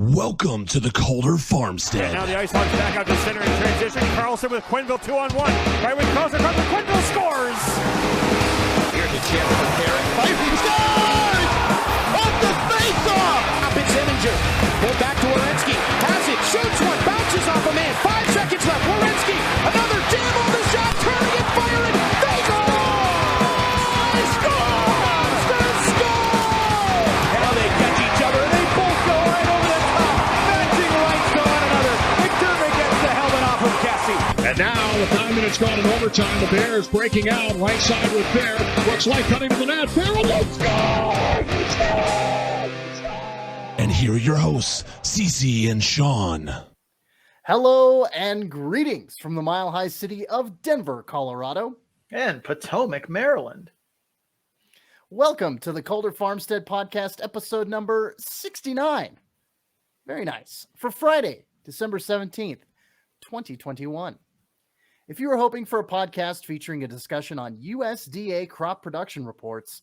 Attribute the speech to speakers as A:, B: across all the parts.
A: Welcome to the Calder Farmstead.
B: Now the Ice Hawks back out to center in transition. Carlson with Quenneville 2-on-1. Right when Carlson comes, Quenneville scores!
C: Here's a chance for Carrick. Fighting scores! Off the face-off! Up in Zeminger. Pulled back to Werenski. Has it. Shoots one. Bounces off a man. 5 seconds left. Werenski. Another jam on the shot. Turning and firing. They go! Scores! They score! Now they catch each other and they both go right over the top. Matching rights to one another. McDermott gets the helmet off of Cassie.
D: And now, with 9 minutes gone in overtime, the Bears breaking out right side with Bear. Looks like cutting to the net. Bear will score!
A: And here are your hosts, Cece and Sean.
E: Hello and greetings from the mile-high city of Denver, Colorado.
F: And Potomac, Maryland.
E: Welcome to the Calder Farmstead Podcast, episode number 69. Very nice. For Friday, December 17th, 2021. If you were hoping for a podcast featuring a discussion on USDA crop production reports,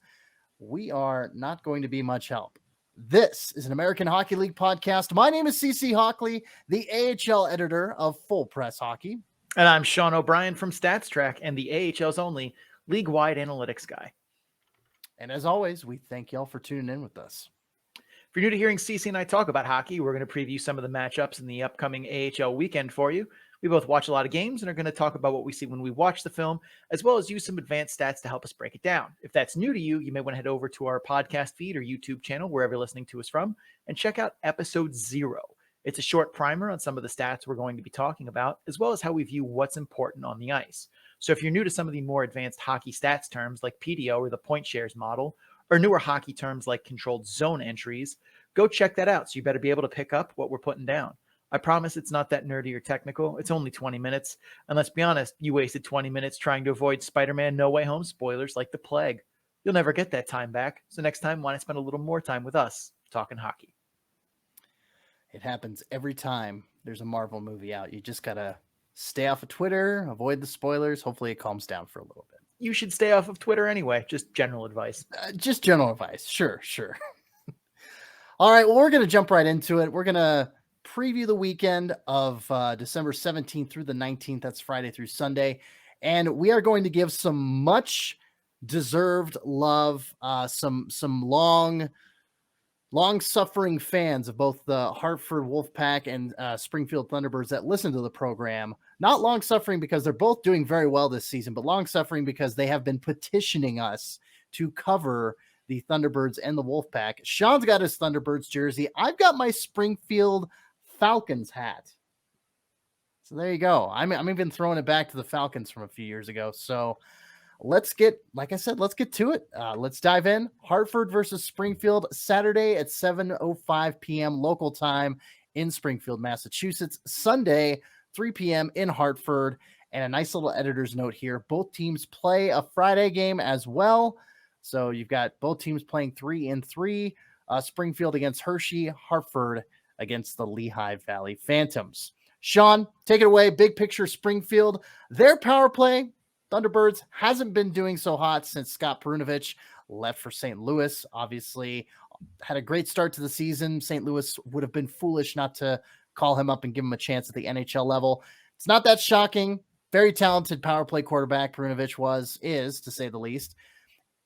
E: we are not going to be much help. This is an American Hockey League podcast. My name is CC Hockley, the AHL editor of Full Press Hockey.
F: And I'm Sean O'Brien from Stats Track and the AHL's only league-wide analytics guy.
E: And as always, we thank y'all for tuning in with us.
F: If you're new to hearing CC and I talk about hockey, we're going to preview some of the matchups in the upcoming AHL weekend for you. We both watch a lot of games and are going to talk about what we see when we watch the film, as well as use some advanced stats to help us break it down. If that's new to you, you may want to head over to our podcast feed or YouTube channel, wherever you're listening to us from, and check out episode 0. It's a short primer on some of the stats we're going to be talking about, as well as how we view what's important on the ice. So if you're new to some of the more advanced hockey stats terms like PDO or the point shares model, or newer hockey terms like controlled zone entries, go check that out. So you better be able to pick up what we're putting down. I promise it's not that nerdy or technical. It's only 20 minutes. And let's be honest, you wasted 20 minutes trying to avoid Spider-Man No Way Home spoilers like the plague. You'll never get that time back. So next time, why not spend a little more time with us talking hockey?
E: It happens every time there's a Marvel movie out. You just got to stay off of Twitter, avoid the spoilers. Hopefully it calms down for a little bit.
F: You should stay off of Twitter anyway. Just general advice.
E: Just general advice. Sure. All right. Well, we're going to jump right into it. We're going to preview the weekend of December 17th through the 19th. That's Friday through Sunday. And we are going to give some much deserved love, some long-suffering fans of both the Hartford Wolfpack and Springfield Thunderbirds that listen to the program. Not long-suffering because they're both doing very well this season, but long-suffering because they have been petitioning us to cover the Thunderbirds and the Wolfpack. Sean's got his Thunderbirds jersey. I've got my Springfield Falcons hat. So there you go. I'm even throwing it back to the Falcons from a few years ago. So let's get to it. Let's dive in. Hartford versus Springfield, Saturday at 7:05 p.m. local time in Springfield, Massachusetts. Sunday, 3 p.m. in Hartford. And a nice little editor's note here. Both teams play a Friday game as well. So you've got both teams playing 3-3. Springfield against Hershey, Hartford against the Lehigh Valley Phantoms. Sean, take it away. Big picture Springfield. Their power play, Thunderbirds, hasn't been doing so hot since Scott Perunovich left for St. Louis. Obviously, had a great start to the season. St. Louis would have been foolish not to call him up and give him a chance at the NHL level. It's not that shocking. Very talented power play quarterback Perunovich is, to say the least.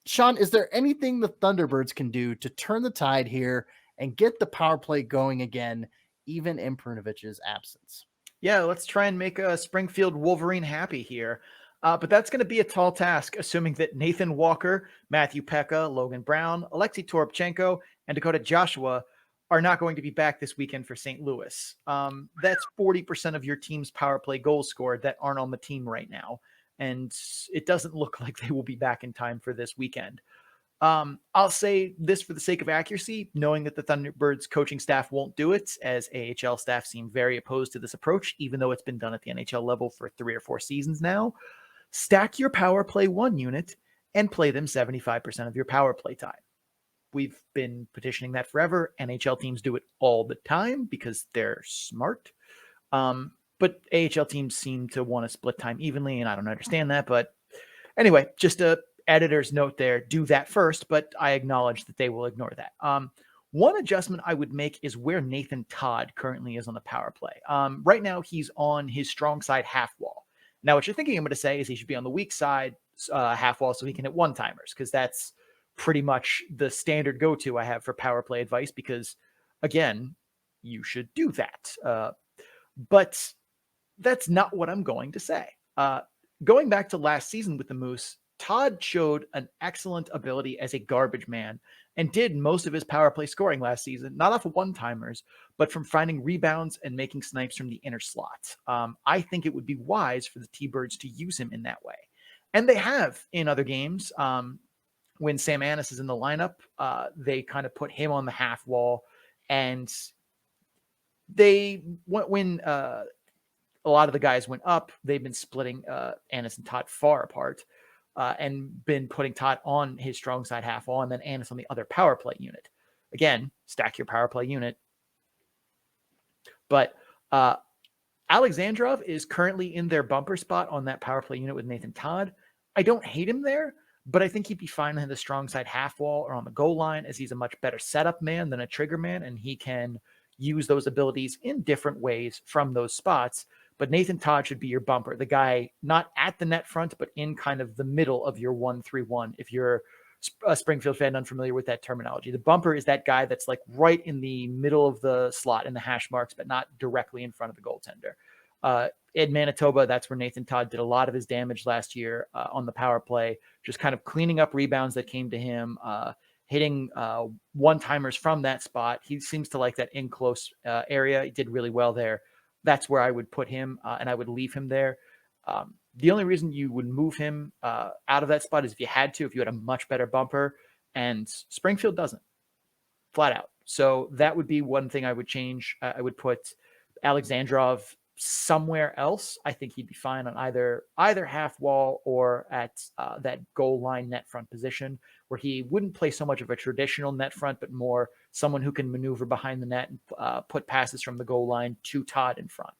E: Sean, is there anything the Thunderbirds can do to turn the tide here and get the power play going again, even in Perunovich's absence?
F: Yeah, let's try and make a Springfield Wolverine happy here. But that's going to be a tall task, assuming that Nathan Walker, Matthew Pekka, Logan Brown, Alexei Toropchenko, and Dakota Joshua are not going to be back this weekend for St. Louis. That's 40% of your team's power play goals scored that aren't on the team right now. And it doesn't look like they will be back in time for this weekend. I'll say this for the sake of accuracy, knowing that the Thunderbirds coaching staff won't do it, as AHL staff seem very opposed to this approach, even though it's been done at the NHL level for 3 or 4 seasons now. Stack your power play 1 unit and play them 75% of your power play time. We've been petitioning that forever. NHL teams do it all the time because they're smart. But AHL teams seem to want to split time evenly, and I don't understand that. But anyway, just a editor's note there, do that first, but I acknowledge that they will ignore that. One adjustment I would make is where Nathan Todd currently is on the power play. Right now, he's on his strong side half wall. Now, what you're thinking I'm going to say is he should be on the weak side half wall so he can hit one-timers, because that's pretty much the standard go-to I have for power play advice, because, again, you should do that. But that's not what I'm going to say. Going back to last season with the Moose, Todd showed an excellent ability as a garbage man and did most of his power play scoring last season, not off of one-timers, but from finding rebounds and making snipes from the inner slot. I think it would be wise for the T-Birds to use him in that way. And they have in other games. When Sam Anis is in the lineup, they kind of put him on the half wall. And when a lot of the guys went up, they've been splitting Anis and Todd far apart. And been putting Todd on his strong side half wall and then Anis on the other power play unit. Again, stack your power play unit. But Alexandrov is currently in their bumper spot on that power play unit with Nathan Todd. I don't hate him there, but I think he'd be fine on the strong side half wall or on the goal line, as he's a much better setup man than a trigger man, and he can use those abilities in different ways from those spots. But Nathan Todd should be your bumper, the guy not at the net front, but in kind of the middle of your 1-3-1. If you're a Springfield fan unfamiliar with that terminology, the bumper is that guy that's like right in the middle of the slot in the hash marks, but not directly in front of the goaltender. In Manitoba, that's where Nathan Todd did a lot of his damage last year on the power play, just kind of cleaning up rebounds that came to him, hitting one-timers from that spot. He seems to like that in close area. He did really well there. That's where I would put him, and I would leave him there. The only reason you would move him out of that spot is if you had to, if you had a much better bumper, and Springfield doesn't, flat out. So that would be one thing I would change. I would put Alexandrov somewhere else. I think he'd be fine on either half wall or at that goal line net front position, where he wouldn't play so much of a traditional net front, but more someone who can maneuver behind the net and put passes from the goal line to Todd in front.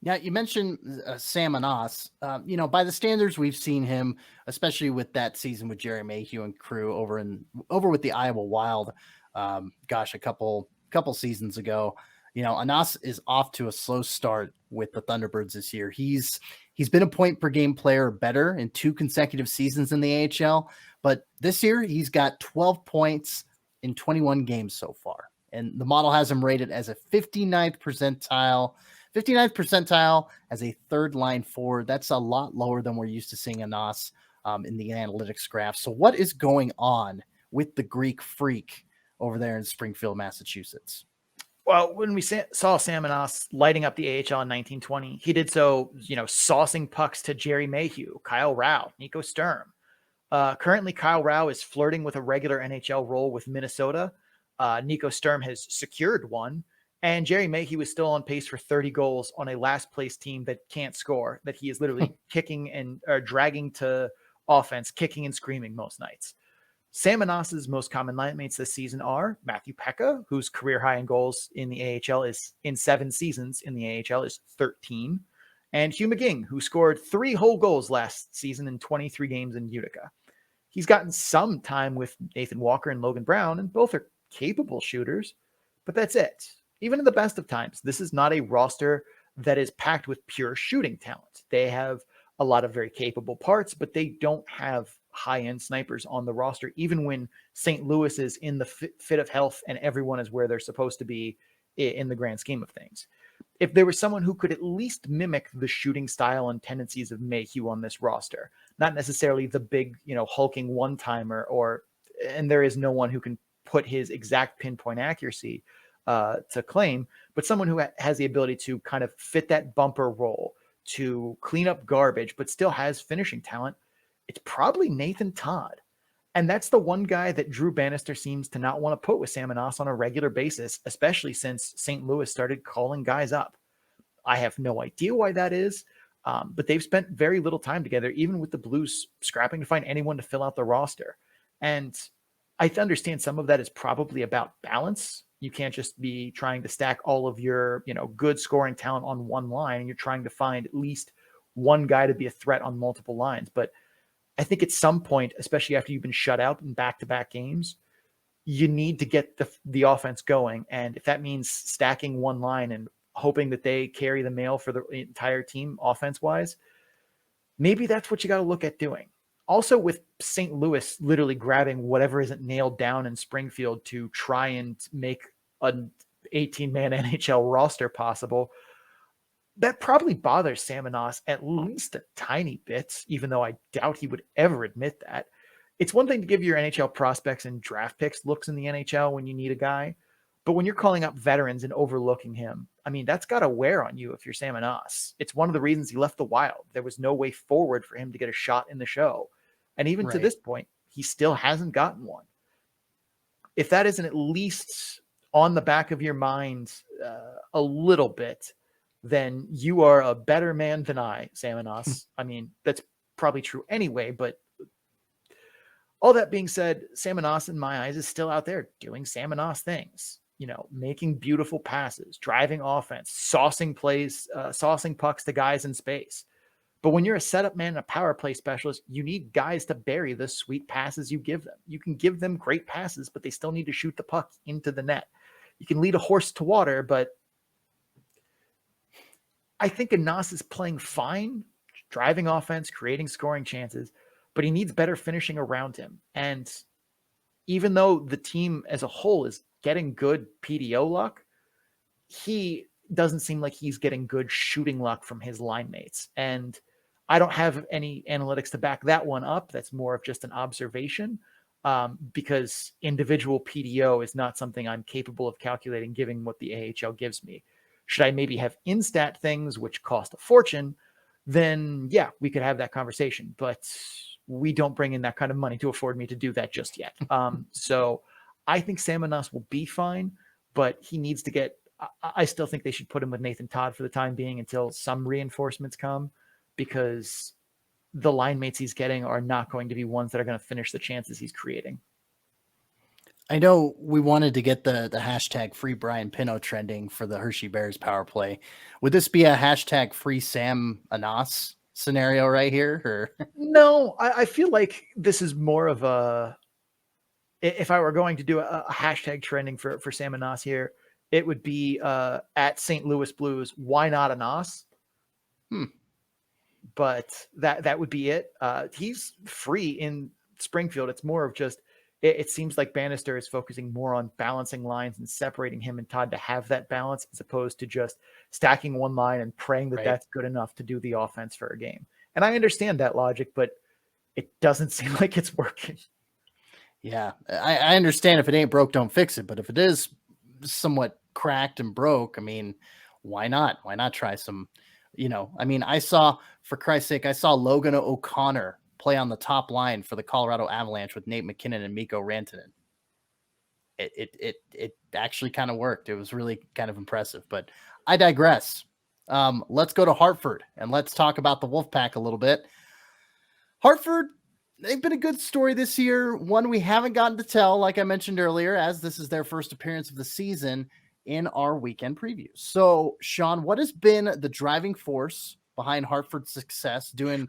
E: Yeah, you mentioned Sam Anas. By the standards we've seen him, especially with that season with Jerry Mayhew and crew over with the Iowa Wild. A couple seasons ago. Anas is off to a slow start with the Thunderbirds this year. He's been a point per game player better in 2 consecutive seasons in the AHL, but this year he's got 12 points in 21 games so far. And the model has him rated as a 59th percentile as a third line forward. That's a lot lower than we're used to seeing Anas in the analytics graph. So what is going on with the Greek freak over there in Springfield, Massachusetts?
F: Well, when we saw Sam Anas lighting up the AHL in 1920, he did so, saucing pucks to Jerry Mayhew, Kyle Rao, Nico Sturm. Currently, Kyle Rao is flirting with a regular NHL role with Minnesota. Nico Sturm has secured one, and Jerry Mayhew is still on pace for 30 goals on a last-place team that can't score, that he is literally kicking and dragging to offense, kicking and screaming most nights. Sam Anas's most common line mates this season are Matthew Pekka, whose career high in goals in the AHL is in 7 seasons in the AHL is 13, and Hugh McGing, who scored 3 whole goals last season in 23 games in Utica. He's gotten some time with Nathan Walker and Logan Brown, and both are capable shooters, but that's it. Even in the best of times, this is not a roster that is packed with pure shooting talent. They have a lot of very capable parts, but they don't have high-end snipers on the roster, even when St. Louis is in the fit of health and everyone is where they're supposed to be in the grand scheme of things. If there was someone who could at least mimic the shooting style and tendencies of Mayhew on this roster, not necessarily the big, hulking one-timer, and there is no one who can put his exact pinpoint accuracy to claim, but someone who has the ability to kind of fit that bumper role, to clean up garbage, but still has finishing talent, it's probably Nathan Todd. And that's the one guy that Drew Bannister seems to not want to put with Sam Anas on a regular basis, especially since St. Louis started calling guys up. I have no idea why that is, but they've spent very little time together, even with the Blues scrapping to find anyone to fill out the roster. And I understand some of that is probably about balance. You can't just be trying to stack all of your, good scoring talent on one line, and you're trying to find at least one guy to be a threat on multiple lines. But I think at some point, especially after you've been shut out in back-to-back games, you need to get the offense going. And if that means stacking one line and hoping that they carry the mail for the entire team offense-wise, maybe that's what you got to look at doing. Also, with St. Louis literally grabbing whatever isn't nailed down in Springfield to try and make an 18-man NHL roster possible, that probably bothers Samanos at least a tiny bit, even though I doubt he would ever admit that. It's one thing to give your NHL prospects and draft picks looks in the NHL when you need a guy, but when you're calling up veterans and overlooking him, I mean, that's got to wear on you if you're Samanos. It's one of the reasons he left the Wild. There was no way forward for him to get a shot in the show. And even to this point, he still hasn't gotten one. If that isn't at least on the back of your mind a little bit, then you are a better man than I, Samanos. I mean, that's probably true anyway, but all that being said, Samanos in my eyes is still out there doing Samanos things, making beautiful passes, driving offense, saucing plays, saucing pucks to guys in space. But when you're a setup man and a power play specialist, you need guys to bury the sweet passes you give them. You can give them great passes, but they still need to shoot the puck into the net. You can lead a horse to water, but I think Anas is playing fine, driving offense, creating scoring chances, but he needs better finishing around him. And even though the team as a whole is getting good PDO luck, he doesn't seem like he's getting good shooting luck from his line mates. And I don't have any analytics to back that one up. That's more of just an observation because individual PDO is not something I'm capable of calculating given what the AHL gives me. Should I maybe have in-stat things which cost a fortune, then yeah, we could have that conversation. But we don't bring in that kind of money to afford me to do that just yet. So I think Samanos will be fine, but he needs to get, I still think they should put him with Nathan Todd for the time being until some reinforcements come, because the line mates he's getting are not going to be ones that are going to finish the chances he's creating.
E: I know we wanted to get the hashtag free Brian Pino trending for the Hershey Bears power play. Would this be a hashtag free Sam Anas scenario right here? Or?
F: No, I feel like this is more of a, if I were going to do a hashtag trending for Sam Anas here, it would be at St. Louis Blues. Why not Anas? But that would be it. He's free in Springfield. It's more of just, it seems like Bannister is focusing more on balancing lines and separating him and Todd to have that balance, as opposed to just stacking one line and praying that that's good enough to do the offense for a game. And I understand that logic, but it doesn't seem like it's working.
E: Yeah, I understand if it ain't broke, don't fix it. But if it is somewhat cracked and broke, I mean, why not? Why not try some, I mean, for Christ's sake, I saw Logan O'Connor play on the top line for the Colorado Avalanche with Nate McKinnon and Mikko Rantanen. It actually kind of worked. It was really kind of impressive, but I digress. Let's go to Hartford and let's talk about the Wolfpack a little bit. Hartford, they've been a good story this year. One we haven't gotten to tell, like I mentioned earlier, as this is their first appearance of the season in our weekend preview. So, Sean, what has been the driving force behind Hartford's success, doing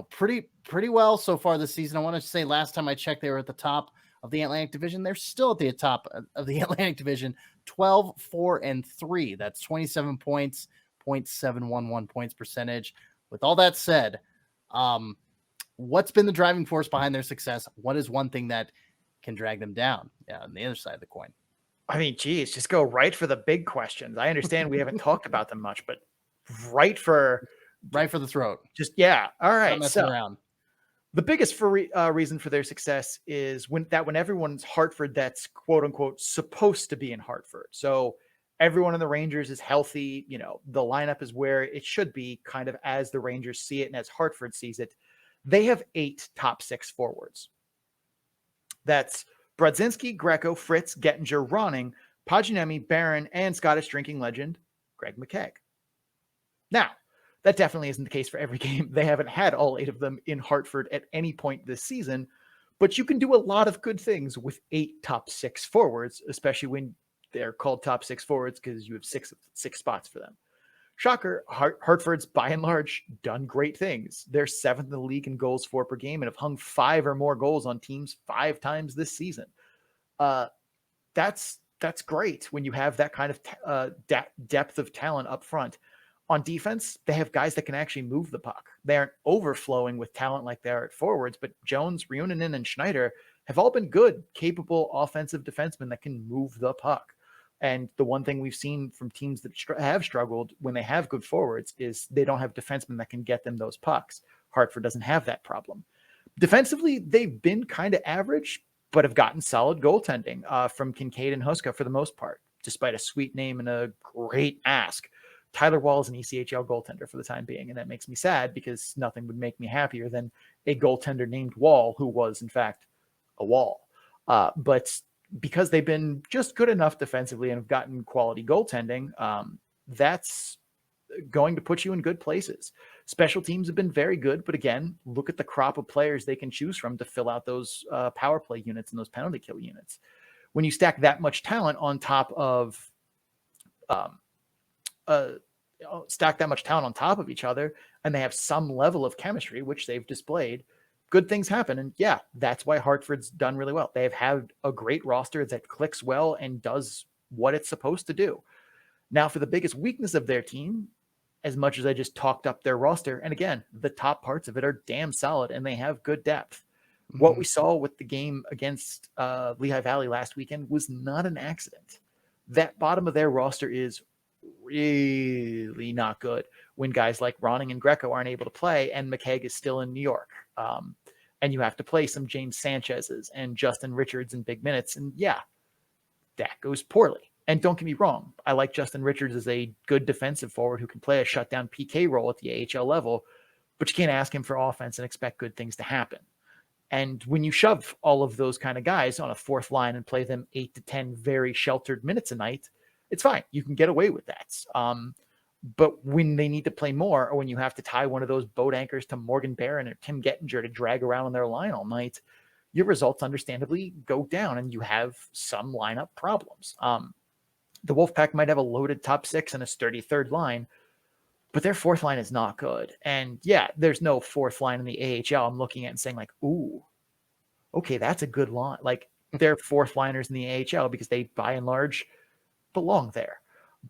E: pretty well so far this season? I want to say last time I checked, they were at the top of the Atlantic Division. They're still at the top of the Atlantic Division, 12-4-3. That's 27 points, 0.711 points percentage. With all that said, what's been the driving force behind their success? What is one thing that can drag them down on the other side of the coin?
F: I mean, geez, just go right for the big questions. I understand we haven't talked about them much, but right for
E: the throat.
F: Just, yeah. All right.
E: So around.
F: The biggest reason for their success is when everyone's Hartford, that's quote unquote supposed to be in Hartford. So everyone in the Rangers is healthy. The lineup is where it should be, kind of as the Rangers see it and as Hartford sees it. They have 8 top 6 forwards. That's Brodzinski, Greco, Fritz, Gettinger, Ronning, Paginemi, Barron, and Scottish drinking legend Greg McKegg. Now, that definitely isn't the case for every game. They haven't had all 8 of them in Hartford at any point this season, but you can do a lot of good things with 8 top 6 forwards, especially when they're called top 6 forwards because you have six spots for them. Shocker, Hartford's by and large done great things. They're 7th in the league in goals for per game and have hung 5 or more goals on teams 5 times this season. That's great when you have that kind of depth of talent up front. On defense, they have guys that can actually move the puck. They aren't overflowing with talent like they are at forwards, but Jones, Reunanen, and Schneider have all been good, capable offensive defensemen that can move the puck. And the one thing we've seen from teams that have struggled when they have good forwards is they don't have defensemen that can get them those pucks. Hartford doesn't have that problem. Defensively, they've been kind of average, but have gotten solid goaltending from Kincaid and Huska for the most part, despite a sweet name and a great ask. Tyler Wall is an ECHL goaltender for the time being, and that makes me sad because nothing would make me happier than a goaltender named Wall, who was, in fact, a Wall. But because they've been just good enough defensively and have gotten quality goaltending, that's going to put you in good places. Special teams have been very good, but again, look at the crop of players they can choose from to fill out those power play units and those penalty kill units. When you stack that much talent on top of each other, and they have some level of chemistry, which they've displayed, good things happen. And yeah, that's why Hartford's done really well. They've had a great roster that clicks well and does what it's supposed to do. Now, for the biggest weakness of their team, as much as I just talked up their roster, and again, the top parts of it are damn solid and they have good depth. Mm-hmm. What we saw with the game against Lehigh Valley last weekend was not an accident. That bottom of their roster is really not good when guys like Ronning and Greco aren't able to play and McKegg is still in New York. And you have to play some James Sanchez's and Justin Richards in big minutes. And yeah, that goes poorly. And don't get me wrong, I like Justin Richards as a good defensive forward who can play a shutdown PK role at the AHL level, but you can't ask him for offense and expect good things to happen. And when you shove all of those kind of guys on a fourth line and play them 8 to 10 very sheltered minutes a night, it's fine. You can get away with that. But when they need to play more, or when you have to tie one of those boat anchors to Morgan Barron or Tim Gettinger to drag around on their line all night, your results understandably go down and you have some lineup problems. The Wolfpack might have a loaded top six and a sturdy third line, but their fourth line is not good. And yeah, there's no fourth line in the AHL. I'm looking at and saying like, ooh, okay, that's a good line. Like they're fourth liners in the AHL because they by and large belong there.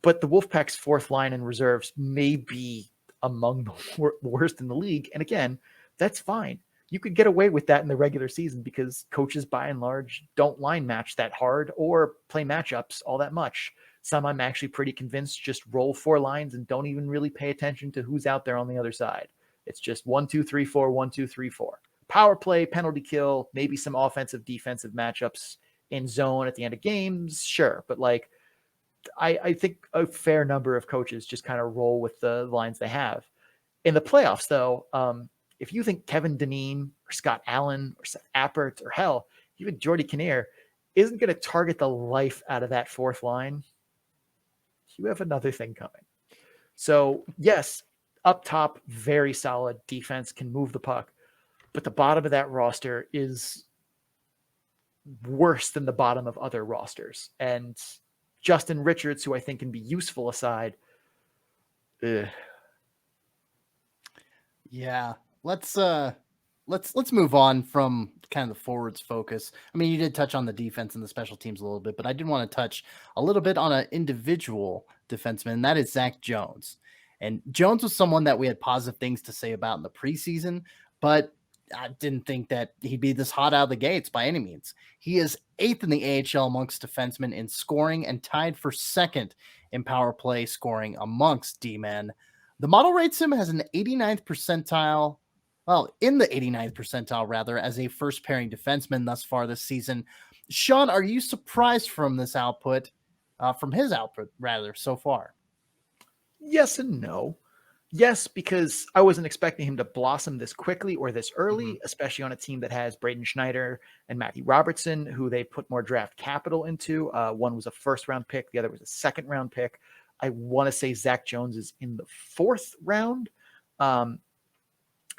F: But the Wolfpack's fourth line and reserves may be among the worst in the league. And again, that's fine. You could get away with that in the regular season because coaches by and large don't line match that hard or play matchups all that much. Some I'm actually pretty convinced just roll four lines and don't even really pay attention to who's out there on the other side. It's just 1, 2, 3, 4, 1, 2, 3, 4. Power play, penalty kill, maybe some offensive, defensive matchups in zone at the end of games. Sure. But like, I think a fair number of coaches just kind of roll with the lines they have. In the playoffs, though, if you think Kevin Dineen or Scott Allen or Seth Appert or hell, even Jordy Kinnear isn't going to target the life out of that fourth line, you have another thing coming. So yes, up top, very solid defense, can move the puck, but the bottom of that roster is worse than the bottom of other rosters. And Justin Richards, who I think can be useful aside.
E: Yeah. Let's move on from kind of the forwards focus. I mean, you did touch on the defense and the special teams a little bit, but I did want to touch a little bit on an individual defenseman, and that is Zach Jones. And Jones was someone that we had positive things to say about in the preseason, but I didn't think that he'd be this hot out of the gates by any means. He is 8th in the AHL amongst defensemen in scoring and tied for 2nd in power play scoring amongst D-men. The model rates him as an 89th percentile. Well, in the 89th percentile, rather, as a first pairing defenseman thus far this season. Sean, are you surprised from this output, from his output, rather, so far?
F: Yes and no. Yes, because I wasn't expecting him to blossom this quickly or this early, especially on a team that has Braden Schneider and Matthew Robertson, who they put more draft capital into. One was a first-round pick. The other was a second-round pick. I want to say Zach Jones is in the 4th round.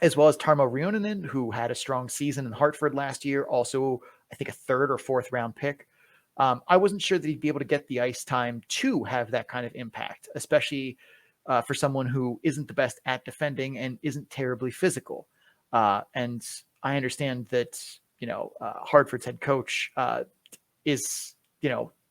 F: As well as Tarmo Reunanen, who had a strong season in Hartford last year. Also, I think a 3rd or 4th round pick. I wasn't sure that he'd be able to get the ice time to have that kind of impact, especially for someone who isn't the best at defending and isn't terribly physical. And I understand that, Hartford's head coach is,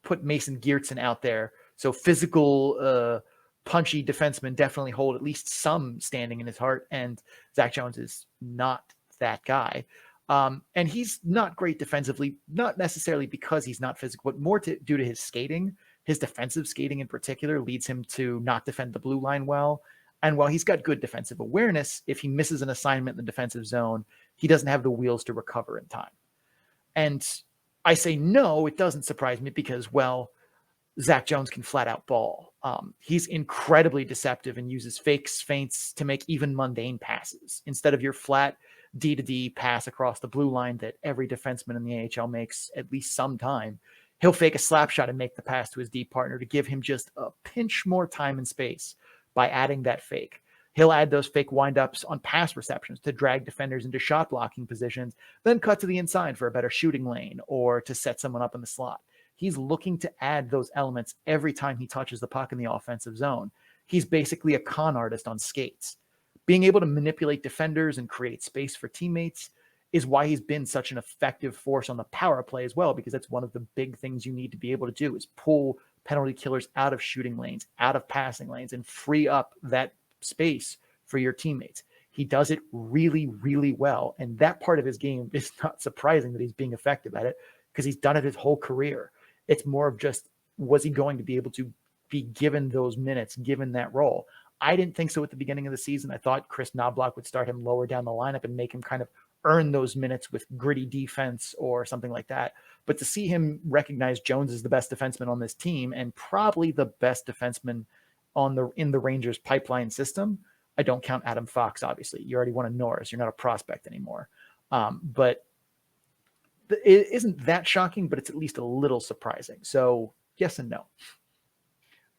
F: put Mason Geertsen out there. So physical, punchy defensemen definitely hold at least some standing in his heart. And Zach Jones is not that guy. And he's not great defensively, not necessarily because he's not physical, but more due to his skating. His defensive skating in particular leads him to not defend the blue line well. And while he's got good defensive awareness, if he misses an assignment in the defensive zone, he doesn't have the wheels to recover in time. And I say no, it doesn't surprise me because, well, Zach Jones can flat out ball. He's incredibly deceptive and uses fakes, feints to make even mundane passes. Instead of your flat D-to-D pass across the blue line that every defenseman in the AHL makes at least some time, he'll fake a slap shot and make the pass to his D partner to give him just a pinch more time and space by adding that fake. He'll add those fake windups on pass receptions to drag defenders into shot blocking positions, then cut to the inside for a better shooting lane or to set someone up in the slot. He's looking to add those elements every time he touches the puck in the offensive zone. He's basically a con artist on skates. Being able to manipulate defenders and create space for teammates is why he's been such an effective force on the power play as well, because that's one of the big things you need to be able to do is pull penalty killers out of shooting lanes, out of passing lanes, and free up that space for your teammates. He does it really, really well. And that part of his game is not surprising that he's being effective at it because he's done it his whole career. It's more of just, was he going to be able to be given those minutes, given that role? I didn't think so at the beginning of the season. I thought Chris Knobloch would start him lower down the lineup and make him kind of earn those minutes with gritty defense or something like that. But to see him recognize Jones as the best defenseman on this team and probably the best defenseman in the Rangers pipeline system, I don't count Adam Fox, obviously. You already won a Norris. You're not a prospect anymore. But it isn't that shocking, but it's at least a little surprising. So yes and no.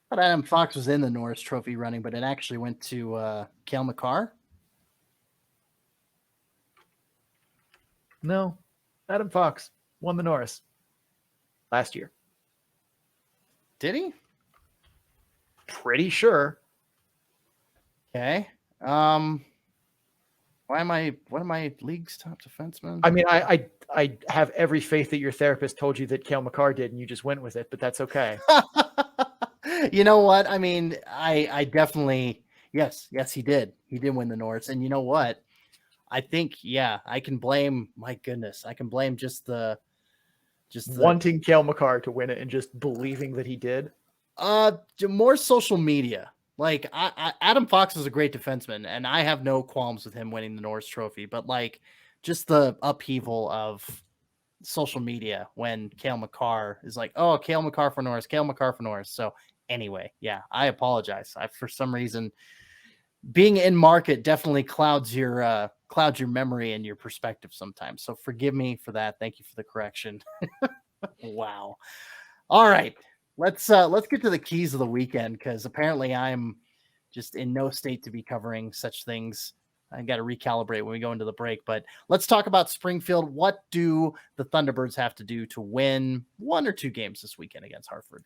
E: But Adam Fox was in the Norris Trophy running, but it actually went to Cale Makar.
F: No, Adam Fox won the Norris last year.
E: Did he?
F: Pretty sure.
E: Okay. One of my league's top defensemen.
F: I mean, I have every faith that your therapist told you that Cale Makar did, and you just went with it, but that's okay.
E: You know what? I mean, I definitely, yes, he did. He did win the Norris. And you know what? I think, I can blame, my goodness, I can blame just the
F: wanting Cale Makar to win it and just believing that he did.
E: More social media. Like Adam Fox is a great defenseman, and I have no qualms with him winning the Norris Trophy, but like just the upheaval of social media when Cale Makar is like, oh, Cale Makar for Norris. So anyway, I apologize. For some reason, being in market definitely clouds your memory and your perspective sometimes. So forgive me for that. Thank you for the correction. Wow. All right. Let's get to the keys of the weekend, because apparently I'm just in no state to be covering such things. I got to recalibrate when we go into the break, but let's talk about Springfield. What do the Thunderbirds have to do to win one or two games this weekend against Hartford?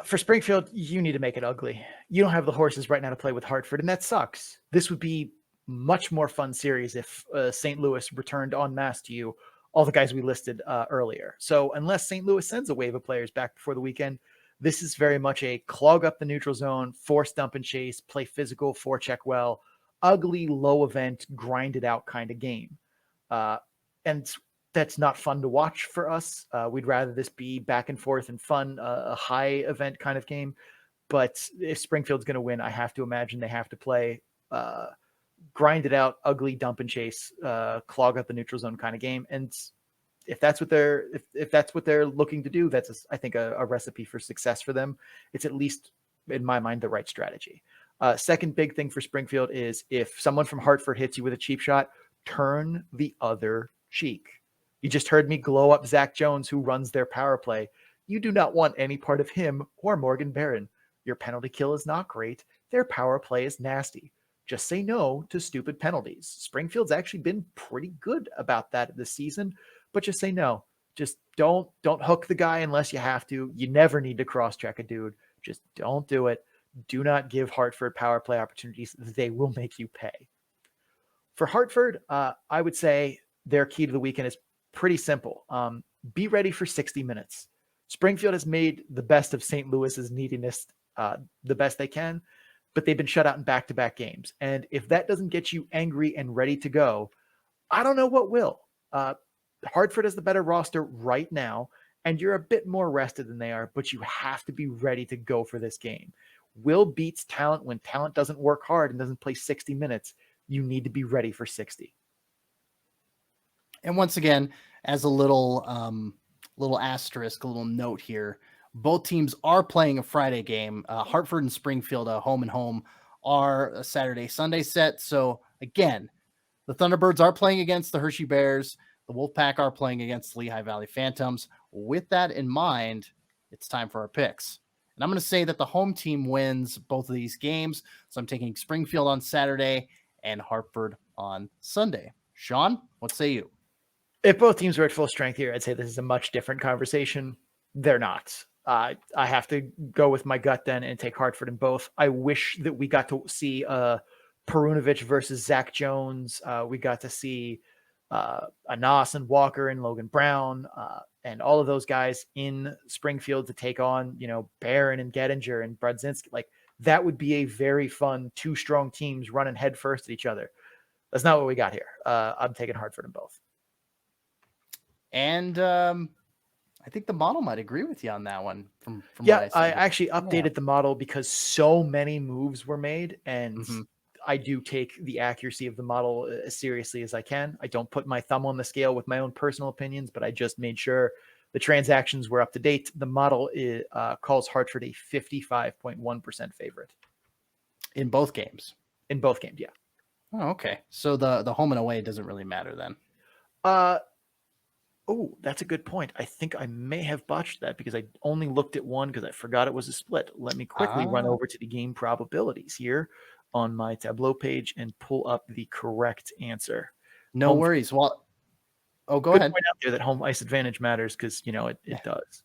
F: For Springfield, you need to make it ugly. You don't have the horses right now to play with Hartford, and that sucks. This would be much more fun series if St. Louis returned en masse to you, all the guys we listed earlier. So unless St. Louis sends a wave of players back before the weekend, this is very much a clog up the neutral zone, force dump and chase, play physical, forecheck well, ugly, low event, grind it out kind of game. And that's not fun to watch for us. We'd rather this be back and forth and fun, a high event kind of game. But if Springfield's going to win, I have to imagine they have to play grind it out, ugly dump and chase, clog up the neutral zone kind of game. And if that's what they're looking to do, that's I think a recipe for success for them. It's at least in my mind the right strategy. Second big thing for Springfield is if someone from Hartford hits you with a cheap shot, turn the other cheek. You just heard me glow up Zach Jones, who runs their power play. You do not want any part of him or Morgan Barron. Your penalty kill is not great. Their power play is nasty. Just say no to stupid penalties. Springfield's actually been pretty good about that this season, but just say no. Just don't hook the guy unless you have to. You never need to cross-check a dude. Just don't do it. Do not give Hartford power play opportunities. They will make you pay. For Hartford, I would say their key to the weekend is pretty simple. be ready for 60 minutes. Springfield has made the best of St. Louis's neediness the best they can, but they've been shut out in back-to-back games. And if that doesn't get you angry and ready to go, I don't know what will. Hartford has the better roster right now, and you're a bit more rested than they are, but you have to be ready to go for this game. Will beats talent when talent doesn't work hard and doesn't play 60 minutes. You need to be ready for 60.
E: And once again, as a little asterisk, a little note here, both teams are playing a Friday game. Hartford and Springfield, home and home, are a Saturday-Sunday set. So again, the Thunderbirds are playing against the Hershey Bears. The Wolfpack are playing against the Lehigh Valley Phantoms. With that in mind, it's time for our picks. And I'm going to say that the home team wins both of these games. So I'm taking Springfield on Saturday and Hartford on Sunday. Sean, what say you?
F: If both teams were at full strength here, I'd say this is a much different conversation. They're not. I have to go with my gut then and take Hartford in both. I wish that we got to see Perunovic versus Zach Jones. We got to see Anas and Walker and Logan Brown and all of those guys in Springfield to take on, Barron and Gettinger and Brodzinski. Like, that would be a very fun two strong teams running head first at each other. That's not what we got here. I'm taking Hartford in both.
E: And I think the model might agree with you on that one. From
F: what I actually updated the model because so many moves were made, and I do take the accuracy of the model as seriously as I can. I don't put my thumb on the scale with my own personal opinions, but I just made sure the transactions were up to date. The model calls Hartford a 55.1% favorite
E: in both games.
F: In both games, yeah.
E: Oh, okay. So the home and away doesn't really matter then.
F: Oh, that's a good point. I think I may have botched that because I only looked at one because I forgot it was a split. Let me quickly run over to the game probabilities here on my Tableau page and pull up the correct answer.
E: No worries. Well, go ahead.
F: Point out there that home ice advantage matters because, it does.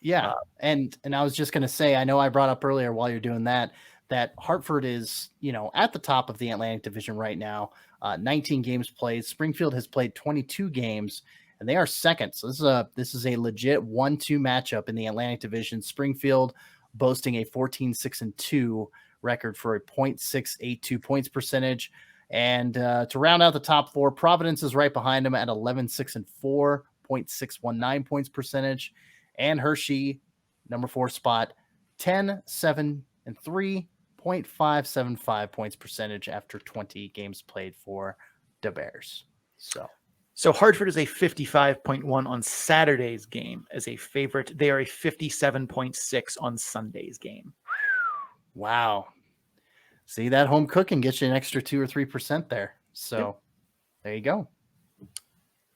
E: Yeah. And I was just going to say, I know I brought up earlier while you're doing that Hartford is, at the top of the Atlantic Division right now, 19 games played. Springfield has played 22 games. And they are second. So this is a legit 1-2 matchup in the Atlantic Division. Springfield boasting a 14-6-2 record for a .682 points percentage. And to round out the top four, Providence is right behind them at 11-6-4, .619 points percentage. And Hershey, number 4 spot, 10-7-3, .575 points percentage after 20 games played for the Bears.
F: So Hartford is a 55.1 on Saturday's game as a favorite. They are a 57.6 on Sunday's game.
E: Wow. See, that home cooking gets you an extra 2 or 3% there. So There you go.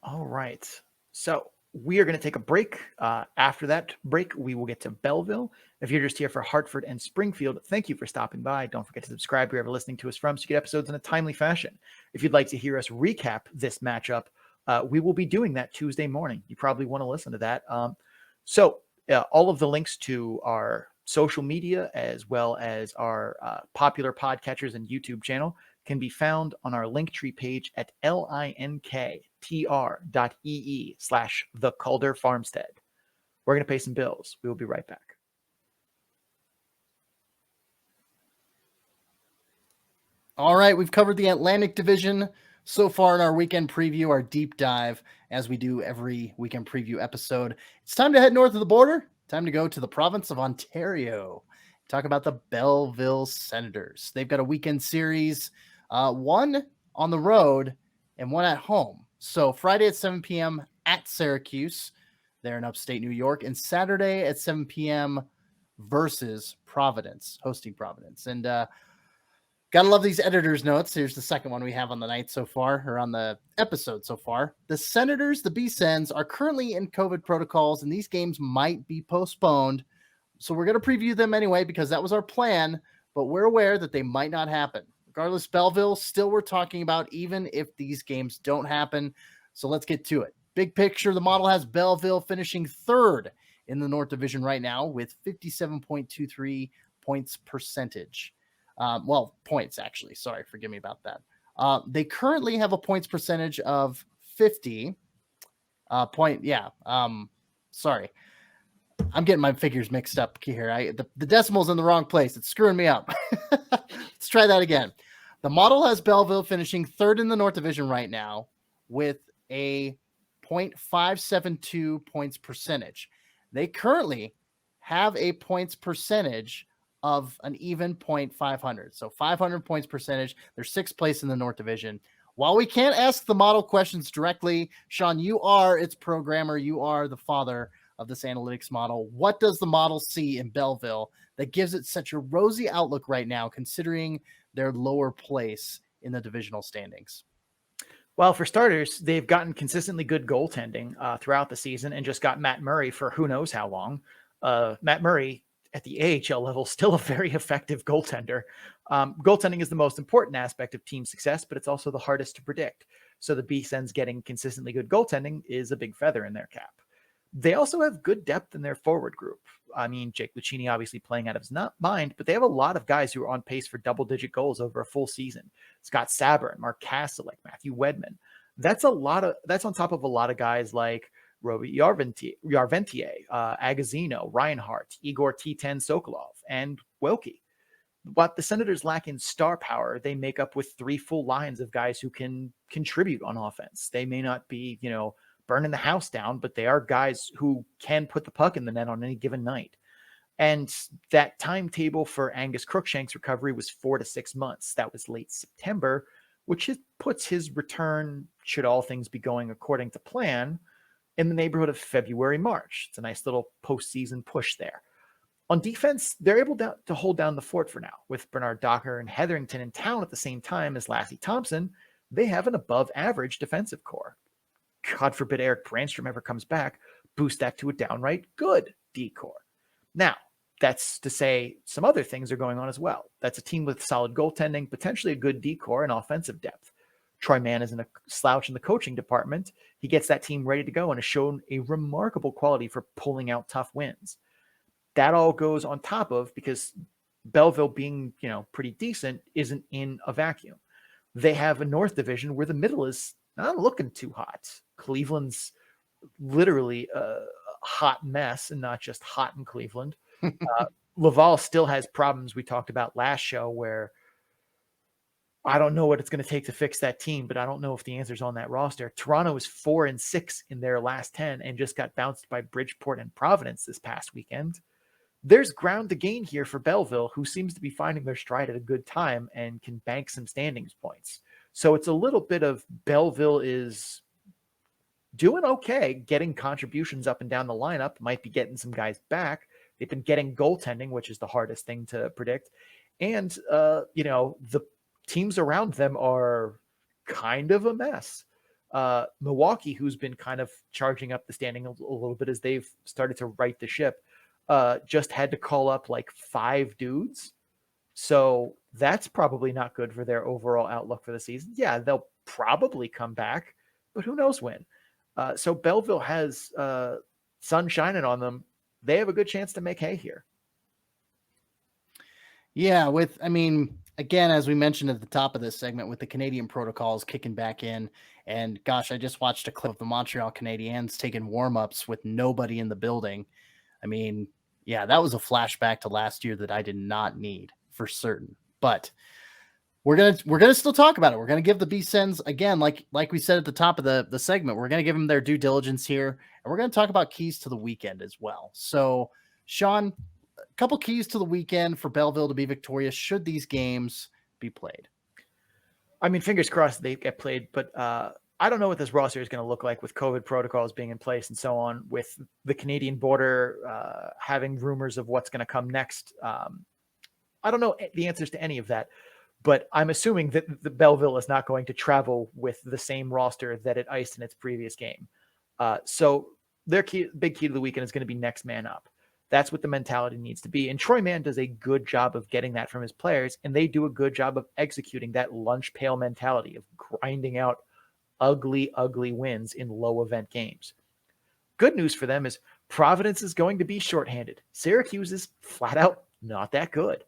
F: All right. So we are going to take a break. After that break, we will get to Belleville. If you're just here for Hartford and Springfield, thank you for stopping by. Don't forget to subscribe wherever you're listening to us from so you get episodes in a timely fashion. If you'd like to hear us recap this matchup, we will be doing that Tuesday morning. You probably want to listen to that. So all of the links to our social media as well as our popular podcatchers and YouTube channel can be found on our Linktree page at linktr.ee/the Calder Farmstead. We're going to pay some bills. We will be right back.
E: All right, we've covered the Atlantic Division so far in our weekend preview, our deep dive, as we do every weekend preview episode. It's time to head north of the border. Time to go to the province of Ontario. Talk about the Belleville Senators. They've got a weekend series, one on the road and one at home. So Friday at 7 p.m. at Syracuse, there in upstate New York, and Saturday at 7 p.m. versus Providence, hosting Providence. And gotta love these editor's notes. Here's the second one we have on the night so far, or on the episode so far. The Senators, the B-Sens, are currently in COVID protocols, and these games might be postponed. So we're going to preview them anyway, because that was our plan, but we're aware that they might not happen. Regardless, Belleville, still we're talking about, even if these games don't happen. So let's get to it. Big picture, the model has Belleville finishing third in the North Division right now with 57.23 points percentage. Points, actually. Sorry, forgive me about that. They currently have a points percentage of 50. Sorry. I'm getting my figures mixed up here. The decimal's in the wrong place. It's screwing me up. Let's try that again. The model has Belleville finishing third in the North Division right now with a .572 points percentage. They currently have a points percentage of an even .500. So 500 points percentage. They're sixth place in the North Division. While we can't ask the model questions directly, Sean, you are its programmer. You are the father of this analytics model. What does the model see in Belleville that gives it such a rosy outlook right now, considering their lower place in the divisional standings?
F: Well, for starters, they've gotten consistently good goaltending throughout the season and just got Matt Murray for who knows how long. Matt Murray at the AHL level, still a very effective goaltender. Goaltending is the most important aspect of team success, but it's also the hardest to predict. So the B-Sens getting consistently good goaltending is a big feather in their cap. They also have good depth in their forward group. I mean, Jake Lucchini obviously playing out of his mind, but they have a lot of guys who are on pace for double-digit goals over a full season. Scott Saber and Mark Kastelik, Matthew Wedman. That's on top of a lot of guys like Roby Yarventier, Agazino, Reinhardt, Igor T10 Sokolov, and Wilkie. What the Senators lack in star power, they make up with 3 full lines of guys who can contribute on offense. They may not be, burning the house down, but they are guys who can put the puck in the net on any given night. And that timetable for Angus Crookshank's recovery was 4 to 6 months. That was late September, which puts his return, should all things be going according to plan, in the neighborhood of February, March. It's a nice little postseason push there. On defense, they're able to hold down the fort for now. With Bernard Docker and Hetherington in town at the same time as Lassie Thompson, they have an above-average defensive core. God forbid Eric Brandstrom ever comes back, boost that to a downright good D-core. Now, that's to say some other things are going on as well. That's a team with solid goaltending, potentially a good D-core and offensive depth. Troy Mann isn't a slouch in the coaching department. He gets that team ready to go and has shown a remarkable quality for pulling out tough wins. That all goes on top of, because Belleville being, pretty decent isn't in a vacuum. They have a North Division where the middle is not looking too hot. Cleveland's literally a hot mess, and not just hot in Cleveland. Laval still has problems we talked about last show, where I don't know what it's going to take to fix that team, but I don't know if the answer's on that roster. Toronto is 4-6 in their last 10 and just got bounced by Bridgeport and Providence this past weekend. There's ground to gain here for Belleville, who seems to be finding their stride at a good time and can bank some standings points. So it's a little bit of Belleville is doing okay, getting contributions up and down the lineup, might be getting some guys back. They've been getting goaltending, which is the hardest thing to predict. And, the teams around them are kind of a mess. Milwaukee, who's been kind of charging up the standing a little bit as they've started to right the ship, just had to call up like 5 dudes. So that's probably not good for their overall outlook for the season. Yeah, they'll probably come back, but who knows when. So Belleville has sun shining on them. They have a good chance to make hay here.
E: Yeah, again, as we mentioned at the top of this segment, with the Canadian protocols kicking back in, and gosh, I just watched a clip of the Montreal Canadiens taking warm-ups with nobody in the building. That was a flashback to last year that I did not need, for certain. But we're gonna still talk about it. We're gonna give the B-Sens, again, like we said at the top of the segment, we're gonna give them their due diligence here, and we're gonna talk about keys to the weekend as well. So, Sean, a couple keys to the weekend for Belleville to be victorious should these games be played.
F: Fingers crossed they get played, but I don't know what this roster is going to look like with COVID protocols being in place and so on, with the Canadian border having rumors of what's going to come next. I don't know the answers to any of that, but I'm assuming that the Belleville is not going to travel with the same roster that it iced in its previous game. So their big key to the weekend is going to be next man up. That's what the mentality needs to be. And Troy Mann does a good job of getting that from his players, and they do a good job of executing that lunch pail mentality of grinding out ugly, ugly wins in low event games. Good news for them is Providence is going to be shorthanded. Syracuse is flat out not that good.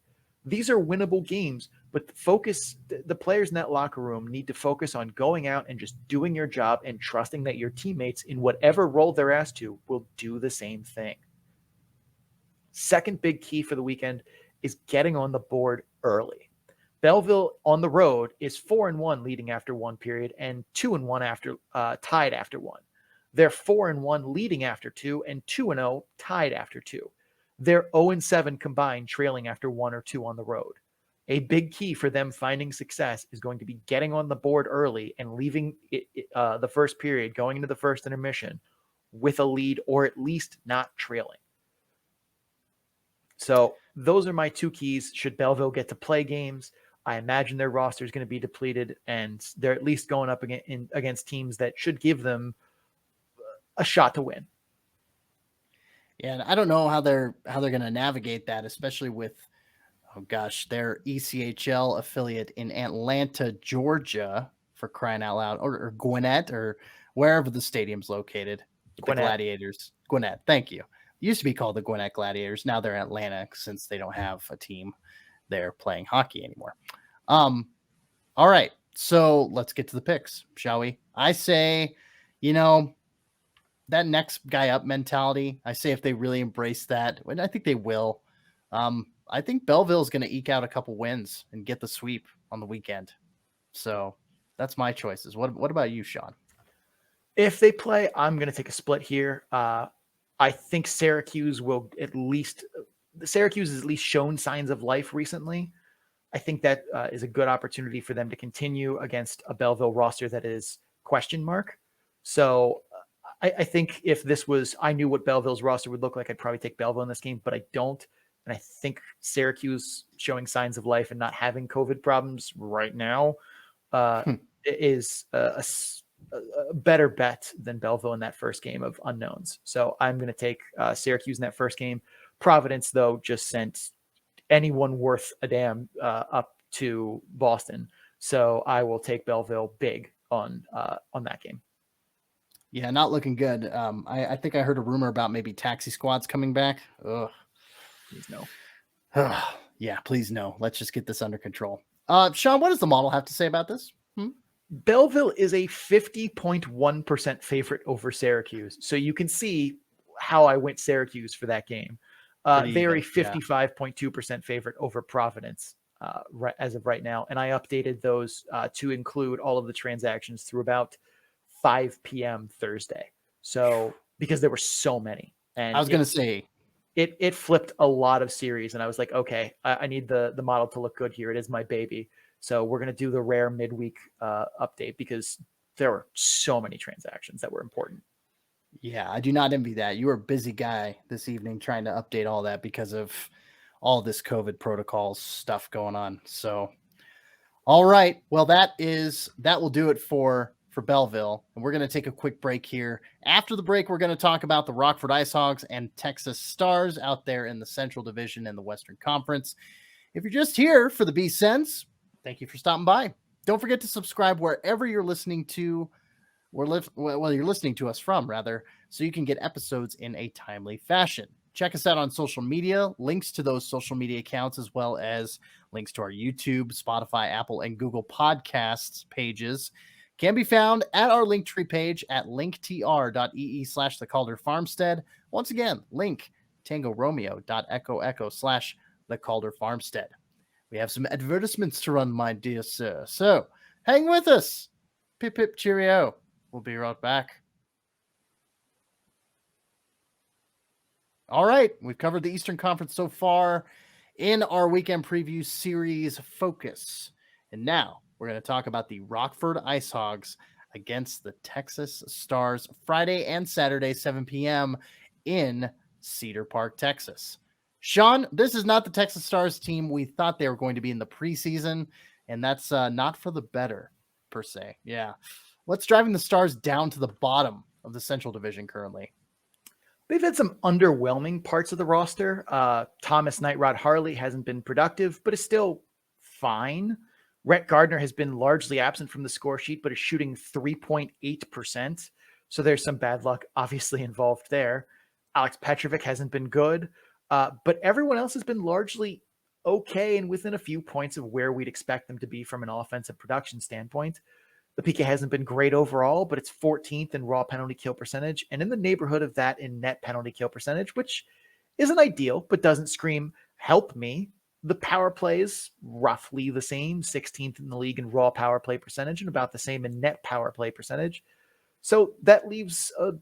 F: These are winnable games, but the players in that locker room need to focus on going out and just doing your job and trusting that your teammates, in whatever role they're asked to, will do the same thing. Second big key for the weekend is getting on the board early. Belleville on the road is 4-1 leading after one period and 2-1 after tied after one. They're 4-1 leading after two and 2-0 tied after two. They're 0-7 combined, trailing after one or two on the road. A big key for them finding success is going to be getting on the board early and leaving the first period, going into the first intermission with a lead, or at least not trailing. So those are my two keys. Should Belleville get to play games, I imagine their roster is going to be depleted, and they're at least going up against teams that should give them a shot to win.
E: Yeah, and I don't know how they're going to navigate that, especially with their ECHL affiliate in Atlanta, Georgia, for crying out loud, or Gwinnett, or wherever the stadium's located. The Gladiators. Gwinnett, thank you. It used to be called the Gwinnett Gladiators. Now they're Atlanta, since they don't have a team there playing hockey anymore. All right, so let's get to the picks, shall we? I say, that next guy up mentality, I say if they really embrace that, and I think they will, I think Belleville is going to eke out a couple wins and get the sweep on the weekend. So that's my choices. What about you, Sean?
F: If they play, I'm going to take a split here. I think Syracuse has at least shown signs of life recently. I think that is a good opportunity for them to continue against a Belleville roster that is question mark. So I think if I knew what Belleville's roster would look like, I'd probably take Belleville in this game, but I don't. And I think Syracuse showing signs of life and not having COVID problems right now is a better bet than Belleville in that first game of unknowns. So I'm going to take Syracuse in that first game. Providence, though, just sent anyone worth a damn up to Boston. So I will take Belleville big on that game.
E: Yeah, not looking good. I think I heard a rumor about maybe taxi squads coming back. Ugh.
F: Please no.
E: Yeah, please no. Let's just get this under control. Sean, what does the model have to say about this?
F: Belleville is a 50.1% favorite over Syracuse. So you can see how I went Syracuse for that game. They're a 55.2% favorite over Providence as of right now. And I updated those to include all of the transactions through about 5 p.m. Thursday. So because there were so many. And
E: I was going to say,
F: it flipped a lot of series. And I was like, okay, I need the model to look good here. It is my baby. So we're going to do the rare midweek update because there were so many transactions that were important.
E: Yeah, I do not envy that. You were a busy guy this evening trying to update all that because of all this COVID protocols stuff going on. So, all right. Well, that will do it for Belleville. And we're going to take a quick break here. After the break, we're going to talk about the Rockford Ice Hogs and Texas Stars out there in the Central Division and the Western Conference. If you're just here for the B-Sense, thank you for stopping by. Don't forget to subscribe wherever you're listening to, you're listening to us from, rather, so you can get episodes in a timely fashion. Check us out on social media. Links to those social media accounts, as well as links to our YouTube, Spotify, Apple, and Google Podcasts pages, can be found at our Linktree page at linktr.ee/the Calder Farmstead. Once again, link tangoromeo.echo/the Calder Farmstead. We have some advertisements to run, my dear sir. So hang with us. Pip, pip, cheerio. We'll be right back. All right. We've covered the Eastern Conference so far in our weekend preview series focus. And now we're going to talk about the Rockford Ice Hogs against the Texas Stars Friday and Saturday, 7 p.m. in Cedar Park, Texas. Sean, this is not the Texas Stars team we thought they were going to be in the preseason, and that's not for the better, per se. Yeah. What's driving the Stars down to the bottom of the Central Division currently?
F: They've had some underwhelming parts of the roster. Thomas Nightrod Harley hasn't been productive, but is still fine. Rhett Gardner has been largely absent from the score sheet, but is shooting 3.8%. So there's some bad luck obviously involved there. Alex Petrovick hasn't been good. But everyone else has been largely okay and within a few points of where we'd expect them to be from an offensive production standpoint. The PK hasn't been great overall, but it's 14th in raw penalty kill percentage and in the neighborhood of that in net penalty kill percentage, which isn't ideal, but doesn't scream, help me. The power play is roughly the same, 16th in the league in raw power play percentage and about the same in net power play percentage. So that leaves a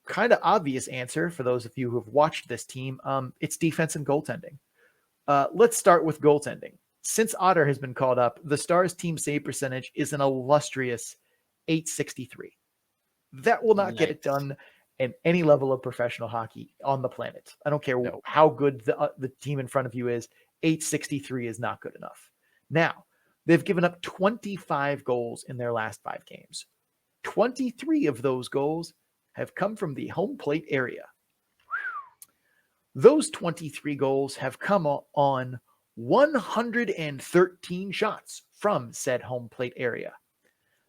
F: kind of obvious answer for those of you who have watched this team. It's defense and goaltending. Let's start with goaltending. Since Otter has been called up, the Stars team save percentage is an illustrious .863. That will not get it done in any level of professional hockey on the planet. I don't care how good the team in front of you is. .863 is not good enough. Now, they've given up 25 goals in their last 5 games. 23 of those goals have come from the home plate area. Those 23 goals have come on 113 shots from said home plate area.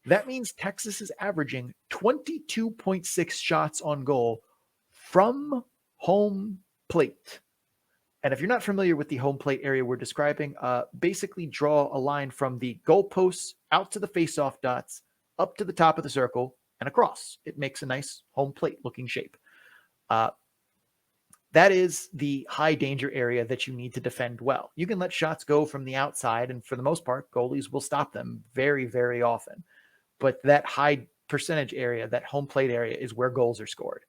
F: That means Texas is averaging 22.6 shots on goal from home plate. And if you're not familiar with the home plate area we're describing, basically draw a line from the goalposts out to the face-off dots, up to the top of the circle, and across. It makes a nice home plate looking shape. That is the high danger area that you need to defend well. You can let shots go from the outside, and for the most part, goalies will stop them very, very often. But that high percentage area, that home plate area, is where goals are scored.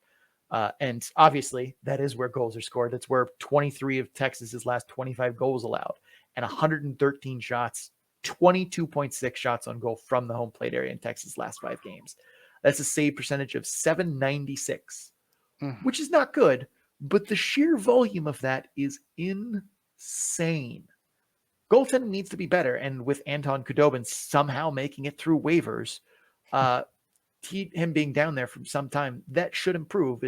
F: And obviously, that is where goals are scored. That's where 23 of Texas's last 25 goals allowed, and 113 shots, 22.6 shots on goal from the home plate area in Texas' last 5 games. That's a save percentage of .796, which is not good. But the sheer volume of that is insane. Goaltending needs to be better, and with Anton Khudobin somehow making it through waivers, him being down there for some time, that should improve.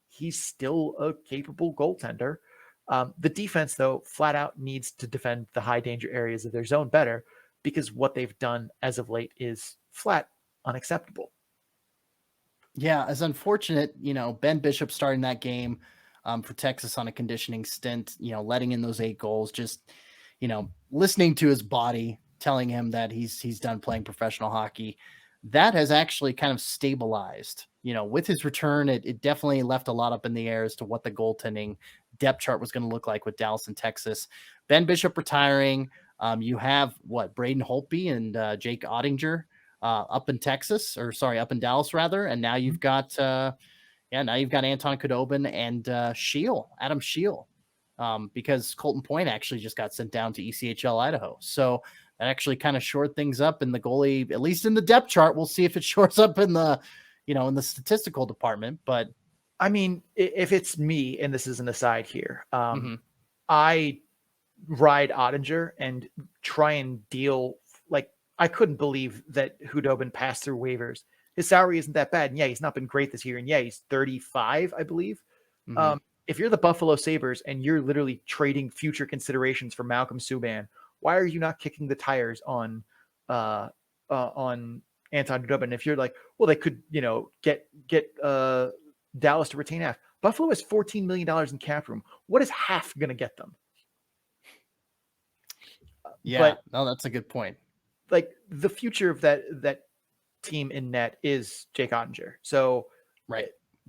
F: He's still a capable goaltender. The defense, though, flat out needs to defend the high danger areas of their zone better, because what they've done as of late is flat unacceptable.
E: Yeah, as unfortunate, Ben Bishop starting that game for Texas on a conditioning stint, letting in those 8 goals, just, listening to his body telling him that he's done playing professional hockey. That has actually kind of stabilized, with his return. It definitely left a lot up in the air as to what the goaltending depth chart was going to look like with Dallas and Texas. Ben Bishop retiring. You have Braden Holtby and Jake Ottinger up in Dallas rather. And now you've got, Anton Khudobin and Adam Scheel, because Colton Point actually just got sent down to ECHL Idaho. So that actually kind of shored things up in the goalie, at least in the depth chart. We'll see if it shorts up in the, in the statistical department. But
F: I mean, if it's me, and this is an aside here, I ride Ottinger and try and deal. I couldn't believe that Khudobin passed through waivers. His salary isn't that bad. And yeah, he's not been great this year. And yeah, he's 35, I believe. If you're the Buffalo Sabres and you're literally trading future considerations for Malcolm Subban, why are you not kicking the tires on Anton Khudobin? If you're like, well, they could, get Dallas to retain half. Buffalo has $14 million in cap room. What is half going to get them?
E: That's a good point.
F: The future of that team in net is Jake Ottinger. So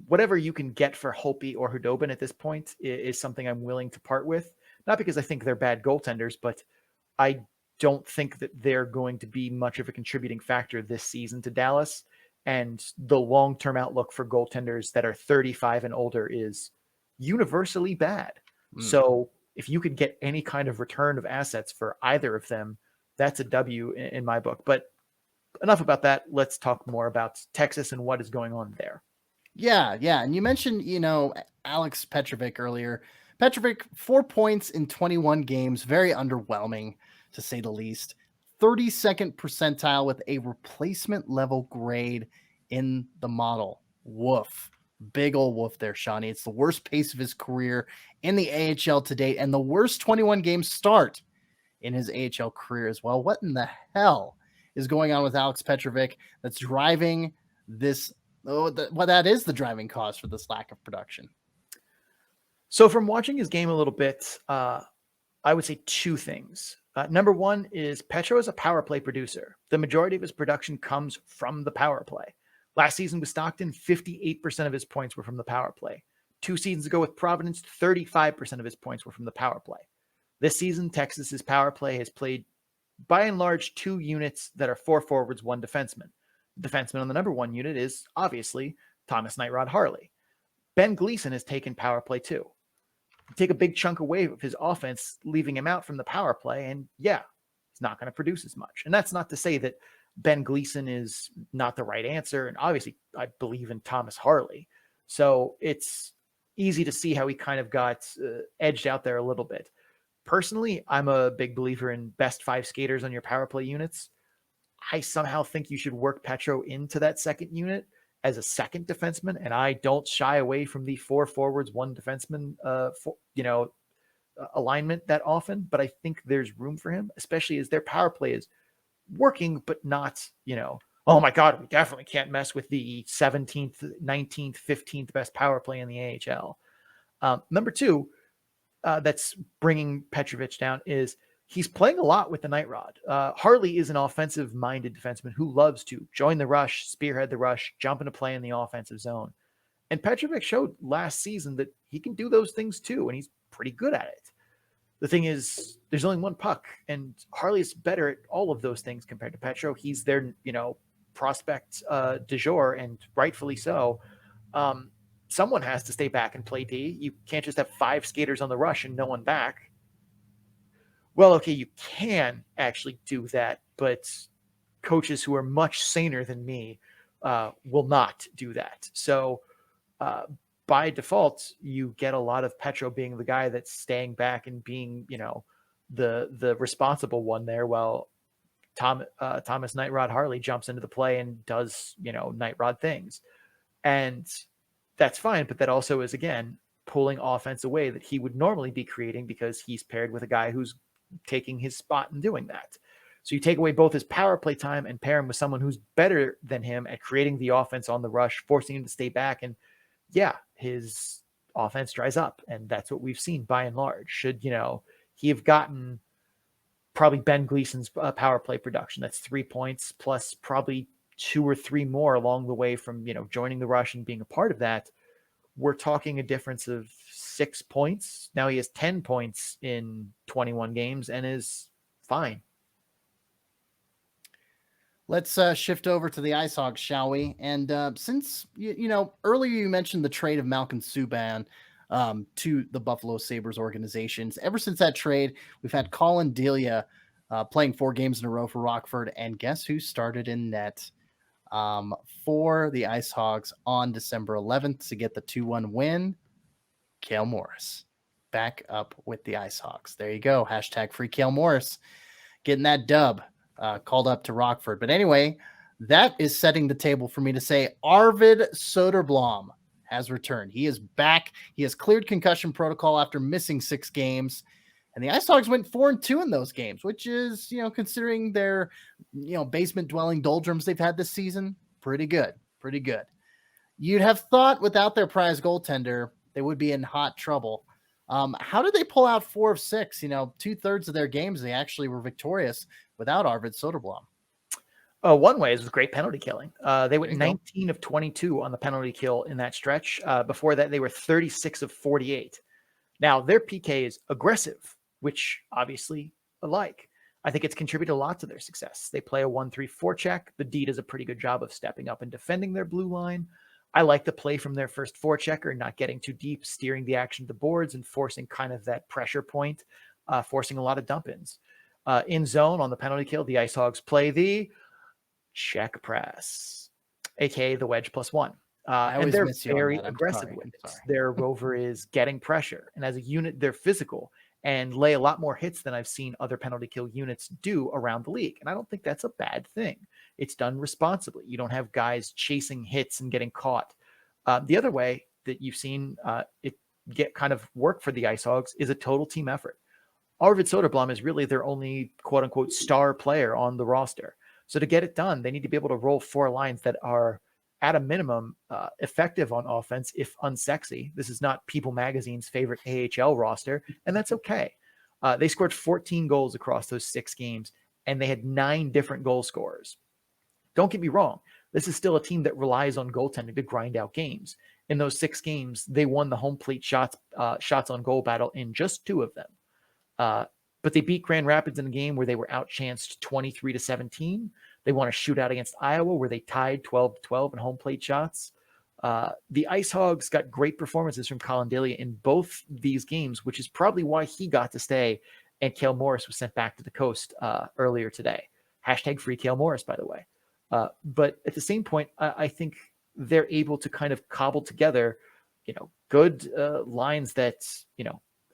F: whatever you can get for Holtby or Khudobin at this point is something I'm willing to part with. Not because I think they're bad goaltenders, but I don't think that they're going to be much of a contributing factor this season to Dallas. And the long-term outlook for goaltenders that are 35 and older is universally bad. So if you could get any kind of return of assets for either of them, that's a W in my book. But enough about that. Let's talk more about Texas and what is going on there.
E: Yeah. And you mentioned, Alex Petrovick earlier. Petrovick, 4 points in 21 games. Very underwhelming, to say the least. 32nd percentile with a replacement level grade in the model. Woof. Big old woof there, Shawnee. It's the worst pace of his career in the AHL to date, and the worst 21 game start in his AHL career as well. What in the hell is going on with Alex Petrovick that's driving this? That is the driving cause for this lack of production.
F: So from watching his game a little bit, I would say two things. Number one is Petro is a power play producer. The majority of his production comes from the power play. Last season with Stockton, 58% of his points were from the power play. 2 seasons ago with Providence, 35% of his points were from the power play. This season, Texas's power play has played, by and large, 2 units that are 4 forwards, 1 defenseman. The defenseman on the number 1 unit is, obviously, Thomas Nightrod Harley. Ben Gleason has taken power play too. Take a big chunk away of his offense, leaving him out from the power play, and yeah, he's not going to produce as much. And that's not to say that Ben Gleason is not the right answer. And obviously, I believe in Thomas Harley. So it's easy to see how he kind of got edged out there a little bit. Personally, I'm a big believer in best 5 skaters on your power play units. I somehow think you should work Petro into that second unit as a second defenseman, and I don't shy away from the 4 forwards, 1 defenseman, alignment that often. But I think there's room for him, especially as their power play is working, but not, oh my God, we definitely can't mess with the 17th, 19th, 15th best power play in the AHL. Number 2, that's bringing Petrovick down is he's playing a lot with the Nightrod. Harley is an offensive-minded defenseman who loves to join the rush, spearhead the rush, jump into play in the offensive zone. And Petrovick showed last season that he can do those things too, and he's pretty good at it. The thing is, there's only 1 puck, and Harley's better at all of those things compared to Petro. He's their, prospect du jour, and rightfully so. Someone has to stay back and play D. You can't just have 5 skaters on the rush and no one back. Well, okay, you can actually do that, but coaches who are much saner than me will not do that. So by default, you get a lot of Petro being the guy that's staying back and being, the responsible one there, while Thomas Nightrod Harley jumps into the play and does, Nightrod things. And that's fine, but that also is, again, pulling offense away that he would normally be creating because he's paired with a guy who's taking his spot and doing that. So you take away both his power play time and pair him with someone who's better than him at creating the offense on the rush, forcing him to stay back. And yeah, his offense dries up. And that's what we've seen by and large. Should, he have gotten probably Ben Gleason's power play production, that's 3 points plus probably 2 or 3 more along the way from, joining the rush and being a part of that, we're talking a difference of 6 points. Now he has 10 points in 21 games and is fine.
E: Let's shift over to the Ice Hogs, shall we? And since, earlier you mentioned the trade of Malcolm Subban to the Buffalo Sabres organizations. Ever since that trade, we've had Colin Delia playing 4 games in a row for Rockford. And guess who started in net for the Ice Hogs on December 11th to get the 2-1 win? Cale Morris back up with the Ice Hogs. There you go. Hashtag free Cale Morris getting that dub called up to Rockford. But anyway, that is setting the table for me to say Arvid Soderblom has returned. He is back. He has cleared concussion protocol after missing 6 games. And the Ice Hogs went 4-2 in those games, which is, considering their, basement dwelling doldrums they've had this season, pretty good. Pretty good. You'd have thought without their prize goaltender, they would be in hot trouble. How did they pull out 4 of 6? 2/3 of their games, they actually were victorious without Arvid Soderblom.
F: One way is with great penalty killing. They went 19 of 22 on the penalty kill in that stretch. Before that, they were 36 of 48. Now, their PK is aggressive, which obviously I like. I think it's contributed a lot to their success. They play a 1-3-4 check. The D does a pretty good job of stepping up and defending their blue line. I like the play from their first forechecker, not getting too deep, steering the action to boards and forcing kind of that pressure point, forcing a lot of dump-ins. In zone on the penalty kill, the Ice Hogs play the check press, aka the wedge +1. And they're very aggressive with it. Their rover is getting pressure. And as a unit, they're physical and lay a lot more hits than I've seen other penalty kill units do around the league. And I don't think that's a bad thing. It's done responsibly. You don't have guys chasing hits and getting caught. The other way that you've seen it get kind of work for the Ice Hogs is a total team effort. Arvid Soderblom is really their only quote unquote star player on the roster. So to get it done, they need to be able to roll 4 lines that are at a minimum effective on offense, if unsexy. This is not People Magazine's favorite AHL roster, and that's okay. They scored 14 goals across those 6 games, and they had 9 different goal scorers. Don't get me wrong. This is still a team that relies on goaltending to grind out games. In those 6 games, they won the home plate shots on goal battle in just 2 of them. But they beat Grand Rapids in a game where they were outchanced 23-17. They won a shootout against Iowa where they tied 12-12 in home plate shots. The Ice Hogs got great performances from Colin Delia in both these games, which is probably why he got to stay and Cale Morris was sent back to the coast earlier today. Hashtag free Cale Morris, by the way. But at the same point, I think they're able to kind of cobble together, good lines that,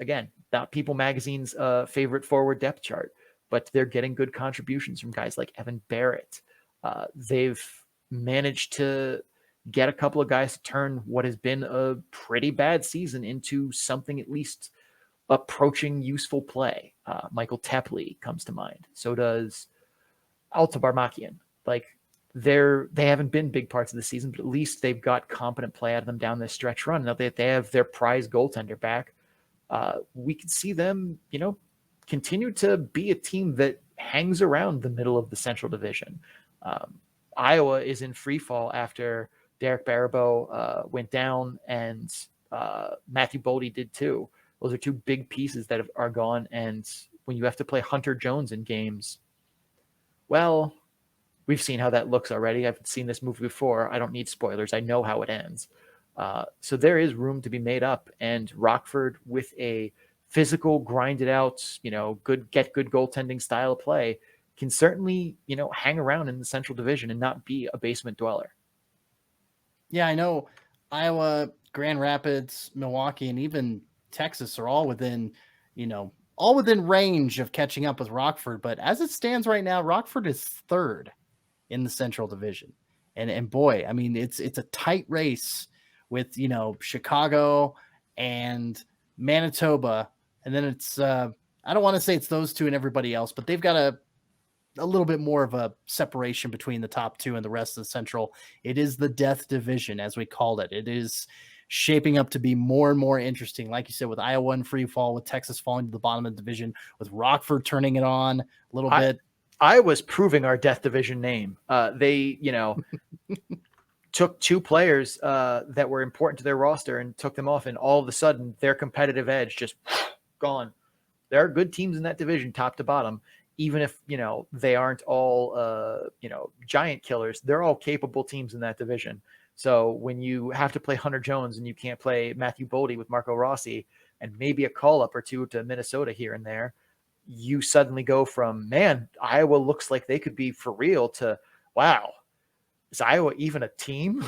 F: again, not People Magazine's favorite forward depth chart, but they're getting good contributions from guys like Evan Barrett. They've managed to get a couple of guys to turn what has been a pretty bad season into something at least approaching useful play. Michael Tepley comes to mind. So does Alta Barmakian. They haven't been big parts of the season, but at least they've got competent play out of them down this stretch run. Now that they have their prize goaltender back, we could see them, continue to be a team that hangs around the middle of the Central Division. Iowa is in free fall after Derek Baribeau went down, and Matthew Boldy did too. Those are 2 big pieces that are gone. And when you have to play Hunter Jones in games, well, we've seen how that looks already. I've seen this movie before. I don't need spoilers. I know how it ends. So there is room to be made up. And Rockford, with a physical, grinded out, good goaltending style of play, can certainly, hang around in the Central Division and not be a basement dweller.
E: Yeah, I know Iowa, Grand Rapids, Milwaukee, and even Texas are all within range of catching up with Rockford. But as it stands right now, Rockford is 3rd in the Central Division. And boy, I mean, it's a tight race with, Chicago and Manitoba. And then it's, I don't want to say it's those 2 and everybody else, but they've got a little bit more of a separation between the top 2 and the rest of the Central. It is the death division, as we called it. It is shaping up to be more and more interesting. Like you said, with Iowa in free fall, with Texas falling to the bottom of the division, with Rockford turning it on a little bit.
F: Iowa's proving our death division name. They, took 2 players that were important to their roster and took them off, and all of a sudden their competitive edge just gone. There are good teams in that division, top to bottom. Even if, they aren't all, giant killers, they're all capable teams in that division. So when you have to play Hunter Jones and you can't play Matthew Boldy with Marco Rossi and maybe a call-up or 2 to Minnesota here and there, you suddenly go from, man, Iowa looks like they could be for real, to, wow, is Iowa even a team?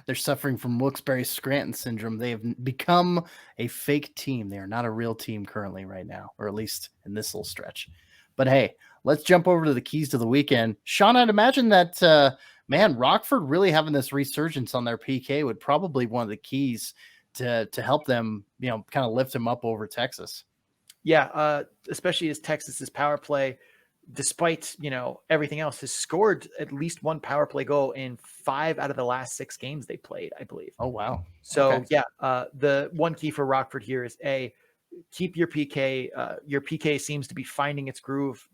E: They're suffering from Wilkes-Barre-Scranton syndrome. They have become a fake team. They are not a real team currently right now, or at least in this little stretch. But hey, let's jump over to the keys to the weekend. Sean, I'd imagine that, Rockford really having this resurgence on their PK would probably be one of the keys to help them, kind of lift them up over Texas.
F: Yeah, especially as Texas's power play, despite, everything else, has scored at least 1 power play goal in 5 out of the last 6 games they played, I believe.
E: Oh, wow.
F: So,
E: okay.
F: Yeah, the one key for Rockford here is, keep your PK. Your PK seems to be finding its groove.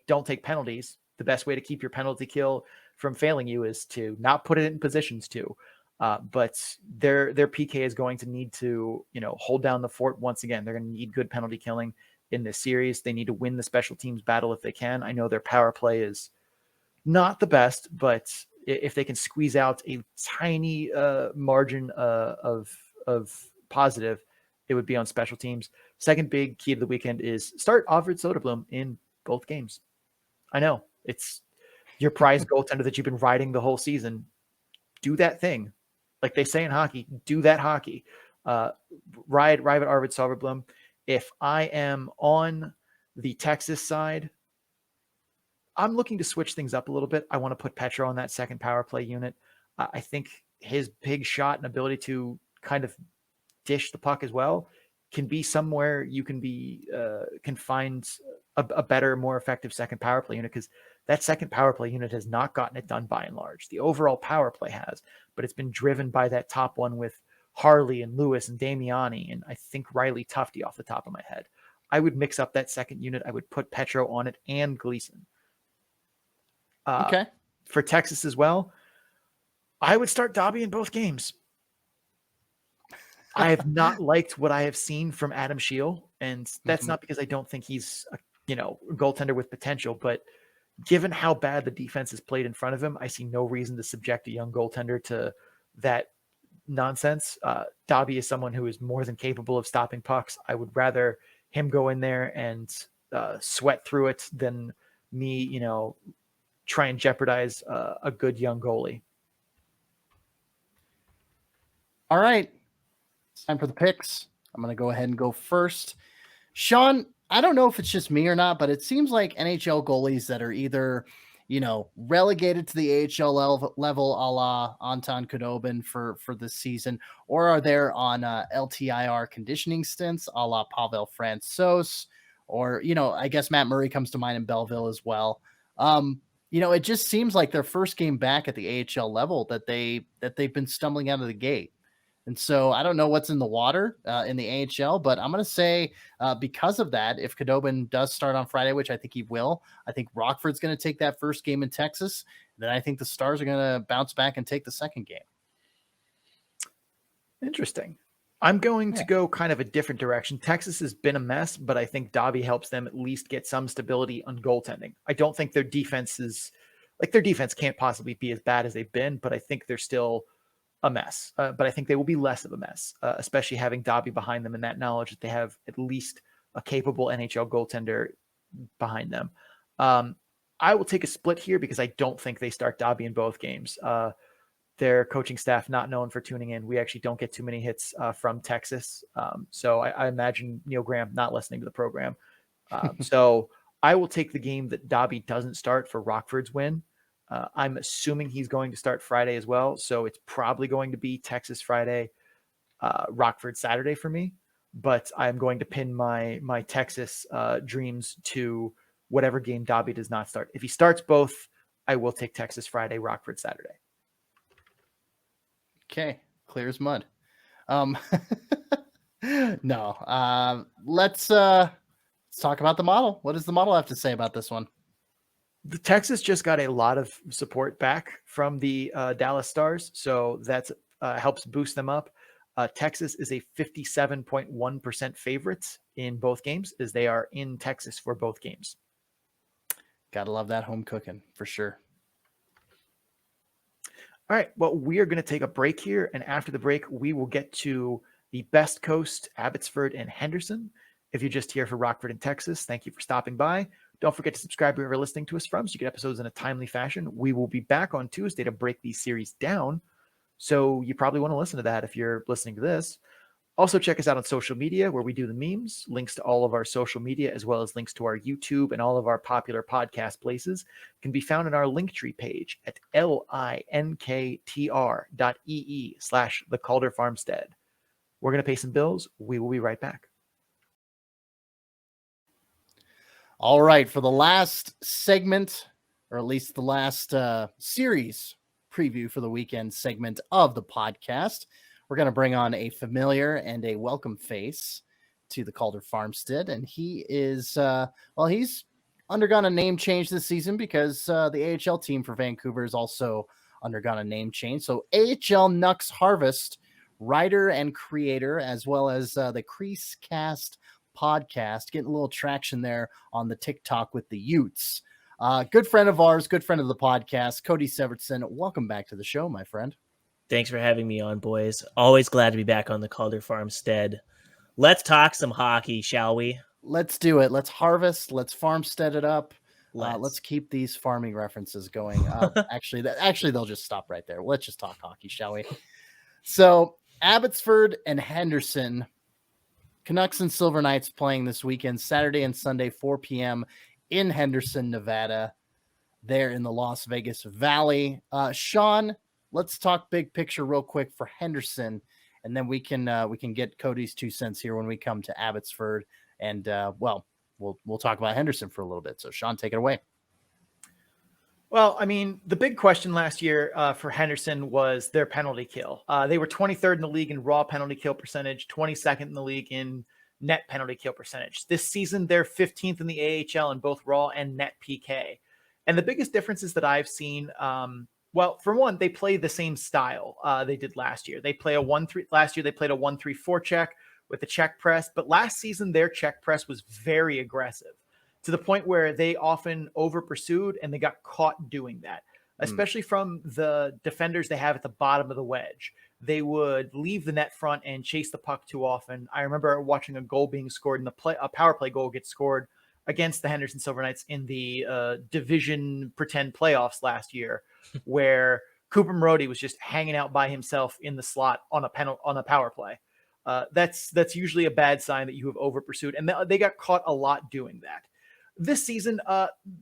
F: Don't take penalties. The best way to keep your penalty kill from failing you is to not put it in positions to. But their PK is going to need to, hold down the fort once again. They're going to need good penalty killing in this series. They need to win the special teams battle if they can. I know their power play is not the best, but if they can squeeze out a tiny margin of positive, it would be on special teams. Second big key to the weekend is start Alfred Soderblom in both games. I know it's your prize goaltender that you've been riding the whole season. Do that thing. Like they say in hockey, do that hockey. Ride Arvid Soderblom. If I am on the Texas side, I'm looking to switch things up a little bit. I want to put Petro on that second power play unit. I think his big shot and ability to kind of dish the puck as well can be somewhere you can find a better, more effective second power play unit, because that second power play unit has not gotten it done by and large. The overall power play has, but it's been driven by that top one with Harley and Lewis and Damiani and I think Riley Tufte off the top of my head. I would mix up that second unit. I would put Petro on it and Gleason.
E: Okay.
F: For Texas as well, I would start Dobby in both games. I have not liked what I have seen from Adam Scheel, and that's not because I don't think he's a goaltender with potential, but given how bad the defense has played in front of him, I see no reason to subject a young goaltender to that nonsense. Dobby is someone who is more than capable of stopping pucks. I would rather him go in there and sweat through it than me, try and jeopardize a good young goalie.
E: All right. It's time for the picks. I'm going to go ahead and go first. Sean, I don't know if it's just me or not, but it seems like NHL goalies that are either, relegated to the AHL level a la Anton Khudobin for this season, or are there on LTIR conditioning stints a la Pavel Francouz, or, I guess Matt Murray comes to mind in Belleville as well. It just seems like their first game back at the AHL level that they've been stumbling out of the gate. And so I don't know what's in the water in the AHL, but I'm going to say because of that, if Khudobin does start on Friday, which I think he will, I think Rockford's going to take that first game in Texas. Then I think the Stars are going to bounce back and take the second game.
F: Interesting. I'm going to go kind of a different direction. Texas has been a mess, but I think Dobby helps them at least get some stability on goaltending. I don't think their defense can't possibly be as bad as they've been, but I think they're still a mess, but I think they will be less of a mess, especially having Dobby behind them and that knowledge that they have at least a capable NHL goaltender behind them. I will take a split here because I don't think they start Dobby in both games. Their coaching staff not known for tuning in. We actually don't get too many hits from Texas. So I imagine Neil Graham not listening to the program. So I will take the game that Dobby doesn't start for Rockford's win. I'm assuming he's going to start Friday as well. So it's probably going to be Texas Friday, Rockford Saturday for me. But I'm going to pin my Texas dreams to whatever game Dobby does not start. If he starts both, I will take Texas Friday, Rockford Saturday.
E: Okay. Clear as mud. No. Let's talk about the model. What does the model have to say about this one?
F: The Texas just got a lot of support back from the Dallas Stars, so that helps boost them up. Texas is a 57.1% favorite in both games, as they are in Texas for both games.
E: Gotta love that home cooking for sure.
F: All right, well, we are going to take a break here, and after the break, we will get to the Best Coast, Abbotsford, and Henderson. If you're just here for Rockford and Texas, thank you for stopping by. Don't forget to subscribe wherever you're listening to us from so you get episodes in a timely fashion. We will be back on Tuesday to break these series down. So you probably want to listen to that if you're listening to this. Also, check us out on social media where we do the memes. Links to all of our social media, as well as links to our YouTube and all of our popular podcast places, can be found on our Linktree page at linktr.ee/the Calder Farmstead. We're going to pay some bills. We will be right back.
E: All right, for the last segment, or at least the last series preview for the weekend segment of the podcast, we're going to bring on a familiar and a welcome face to the Calder Farmstead. And he is, he's undergone a name change this season because the AHL team for Vancouver has also undergone a name change. So AHL Nucks Harvest, writer and creator, as well as the Crease Cast podcast, getting a little traction there on the TikTok with the Utes. Good friend of ours, good friend of the podcast, Cody Severson. Welcome back to the show, my friend.
G: Thanks for having me on, boys. Always glad to be back on the Calder Farmstead. Let's talk some hockey, shall we?
E: Let's do it. Let's harvest. Let's farmstead it up.
G: Let's
E: keep these farming references going. Actually, they'll just stop right there. Let's just talk hockey, shall we? So Abbotsford and Henderson, Canucks and Silver Knights playing this weekend, Saturday and Sunday, 4 p.m. in Henderson, Nevada, there in the Las Vegas Valley. Sean, let's talk big picture real quick for Henderson, and then we can get Cody's 2 cents here when we come to Abbotsford, and we'll talk about Henderson for a little bit. So Sean, take it away.
F: Well, I mean, the big question last year for Henderson was their penalty kill. They were 23rd in the league in raw penalty kill percentage, 22nd in the league in net penalty kill percentage. This season, they're 15th in the AHL in both raw and net PK. And the biggest differences that I've seen, well, for one, they play the same style they did last year. They play a 1-3. Last year, they played a 1-3-4 check with the check press. But last season, their check press was very aggressive, to the point where they often over pursued and they got caught doing that, especially from the defenders they have at the bottom of the wedge. They would leave the net front and chase the puck too often. I remember watching a goal being scored in a power play goal get scored against the Henderson Silver Knights in the division pretend playoffs last year, where Cooper Marody was just hanging out by himself in the slot on a power play. That's usually a bad sign that you have over pursued, and they got caught a lot doing that. This season,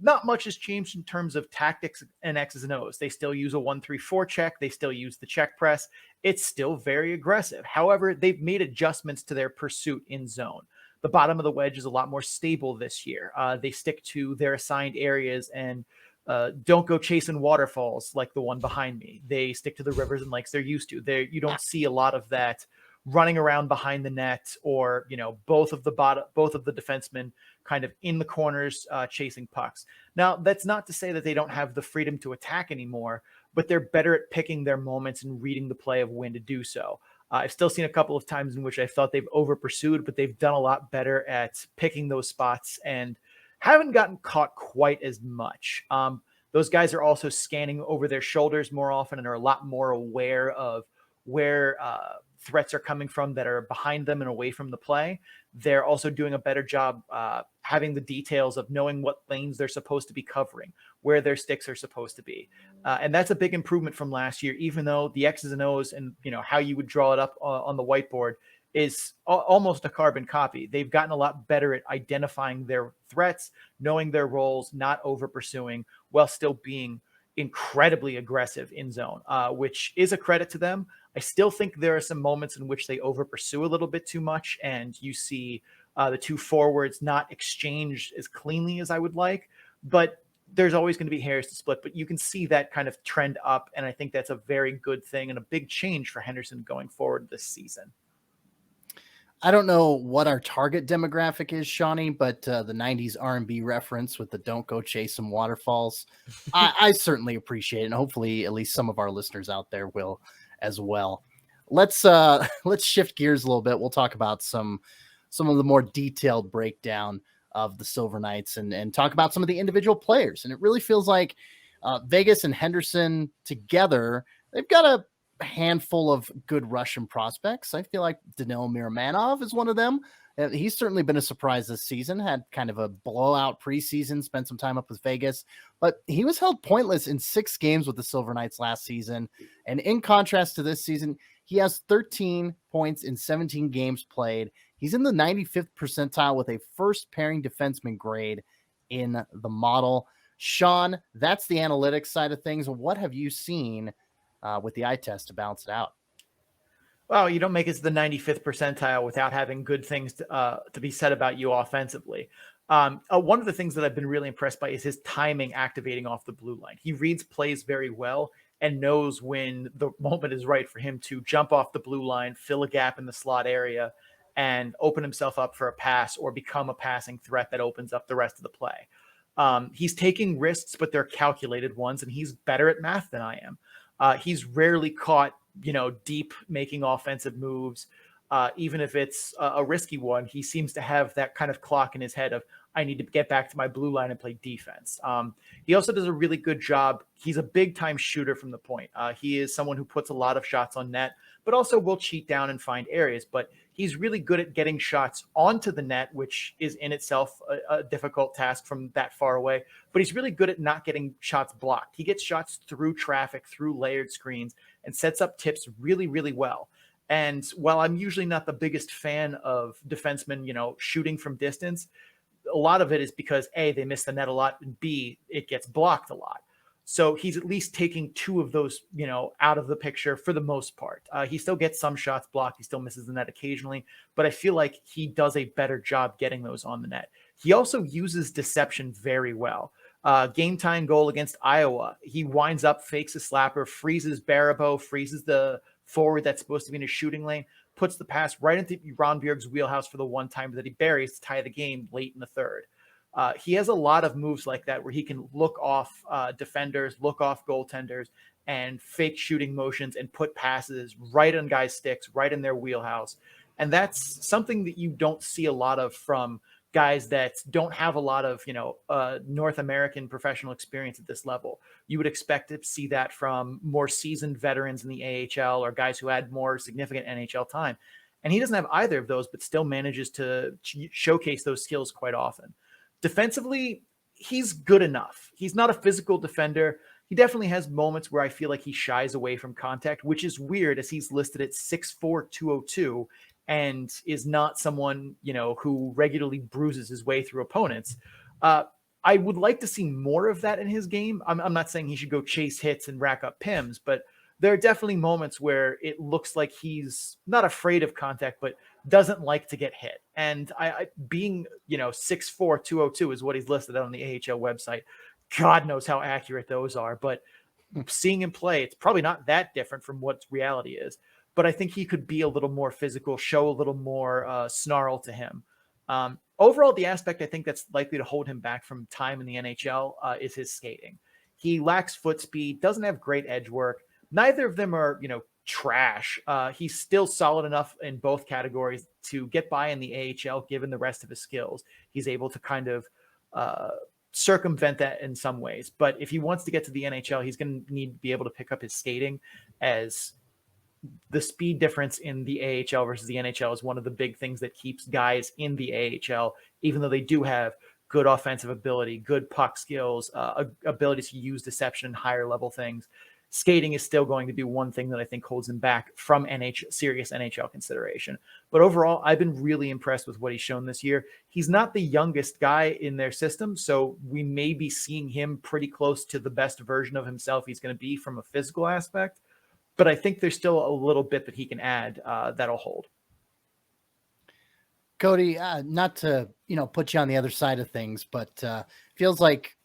F: not much has changed in terms of tactics and X's and O's. They still use a 1-3-4 check. They still use the check press. It's still very aggressive. However, they've made adjustments to their pursuit in zone. The bottom of the wedge is a lot more stable this year. They stick to their assigned areas and don't go chasing waterfalls like the one behind me. They stick to the rivers and lakes they're used to. You don't see a lot of that running around behind the net, or both of the defensemen kind of in the corners chasing pucks. Now, that's not to say that they don't have the freedom to attack anymore, but they're better at picking their moments and reading the play of when to do so. I've still seen a couple of times in which I thought they've over pursued, but they've done a lot better at picking those spots and haven't gotten caught quite as much. Those guys are also scanning over their shoulders more often and are a lot more aware of where threats are coming from that are behind them and away from the play. They're also doing a better job having the details of knowing what lanes they're supposed to be covering, where their sticks are supposed to be. And that's a big improvement from last year, even though the X's and O's and how you would draw it up on the whiteboard is almost a carbon copy. They've gotten a lot better at identifying their threats, knowing their roles, not over pursuing, while still being incredibly aggressive in zone, which is a credit to them. I still think there are some moments in which they over pursue a little bit too much, and you see the two forwards not exchange as cleanly as I would like, but there's always going to be hairs to split. But you can see that kind of trend up, and I think that's a very good thing and a big change for Henderson going forward this season.
E: I don't know what our target demographic is, Shawnee, but the 90s R&B reference with the "Don't Go Chase Some Waterfalls," I certainly appreciate it, and hopefully at least some of our listeners out there will as well. Let's shift gears a little bit. We'll talk about some of the more detailed breakdown of the Silver Knights and talk about some of the individual players. And it really feels like Vegas and Henderson together, they've got a handful of good Russian prospects. I feel like Danielle Miramanov is one of them. He's certainly been a surprise this season, had kind of a blowout preseason, spent some time up with Vegas, but he was held pointless in 6 games with the Silver Knights last season. And in contrast to this season, he has 13 points in 17 games played. He's in the 95th percentile with a first pairing defenseman grade in the model. Sean, that's the analytics side of things. What have you seen with the eye test to balance it out?
F: Well, you don't make it to the 95th percentile without having good things to be said about you offensively. One of the things that I've been really impressed by is his timing activating off the blue line. He reads plays very well and knows when the moment is right for him to jump off the blue line, fill a gap in the slot area, and open himself up for a pass or become a passing threat that opens up the rest of the play. He's taking risks, but they're calculated ones, and he's better at math than I am. He's rarely caught, deep making offensive moves. Even if it's a risky one, he seems to have that kind of clock in his head of, I need to get back to my blue line and play defense. He also does a really good job. He's a big time shooter from the point. He is someone who puts a lot of shots on net, but also will cheat down and find areas. But he's really good at getting shots onto the net, which is in itself a difficult task from that far away. But he's really good at not getting shots blocked. He gets shots through traffic, through layered screens, and sets up tips really, really well. And while I'm usually not the biggest fan of defensemen, shooting from distance, a lot of it is because A, they miss the net a lot, and B, it gets blocked a lot. So he's at least taking 2 of those, out of the picture for the most part. He still gets some shots blocked. He still misses the net occasionally, but I feel like he does a better job getting those on the net. He also uses deception very well. Game time goal against Iowa. He winds up, fakes a slapper, freezes Baribeau, freezes the forward that's supposed to be in a shooting lane, puts the pass right into Ron Bjerg's wheelhouse for the one time that he buries to tie the game late in the third. He has a lot of moves like that where he can look off defenders, look off goaltenders, and fake shooting motions and put passes right on guys' sticks, right in their wheelhouse. And that's something that you don't see a lot of from guys that don't have a lot of, North American professional experience at this level. You would expect to see that from more seasoned veterans in the AHL or guys who had more significant NHL time. And he doesn't have either of those, but still manages to showcase those skills quite often. Defensively, he's good enough. He's not a physical defender. He definitely has moments where I feel like he shies away from contact, which is weird as he's listed at 6'4", 202, and is not someone, who regularly bruises his way through opponents. I would like to see more of that in his game. I'm not saying he should go chase hits and rack up PIMs, but there are definitely moments where it looks like he's not afraid of contact, but doesn't like to get hit. And I being, 6'4", 202 is what he's listed on the AHL website. God knows how accurate those are, but seeing him play, it's probably not that different from what reality is. But I think he could be a little more physical, show a little more snarl to him. Overall, the aspect I think that's likely to hold him back from time in the NHL is his skating. He lacks foot speed, doesn't have great edge work. Neither of them are, trash. He's still solid enough in both categories to get by in the AHL, given the rest of his skills. He's able to kind of circumvent that in some ways. But if he wants to get to the NHL, he's going to need to be able to pick up his skating, as the speed difference in the AHL versus the NHL is one of the big things that keeps guys in the AHL, even though they do have good offensive ability, good puck skills, ability to use deception and higher level things. Skating is still going to be one thing that I think holds him back from serious NHL consideration. But overall, I've been really impressed with what he's shown this year. He's not the youngest guy in their system, so we may be seeing him pretty close to the best version of himself he's going to be from a physical aspect. But I think there's still a little bit that he can add that'll hold.
E: Cody, not to put you on the other side of things, but feels like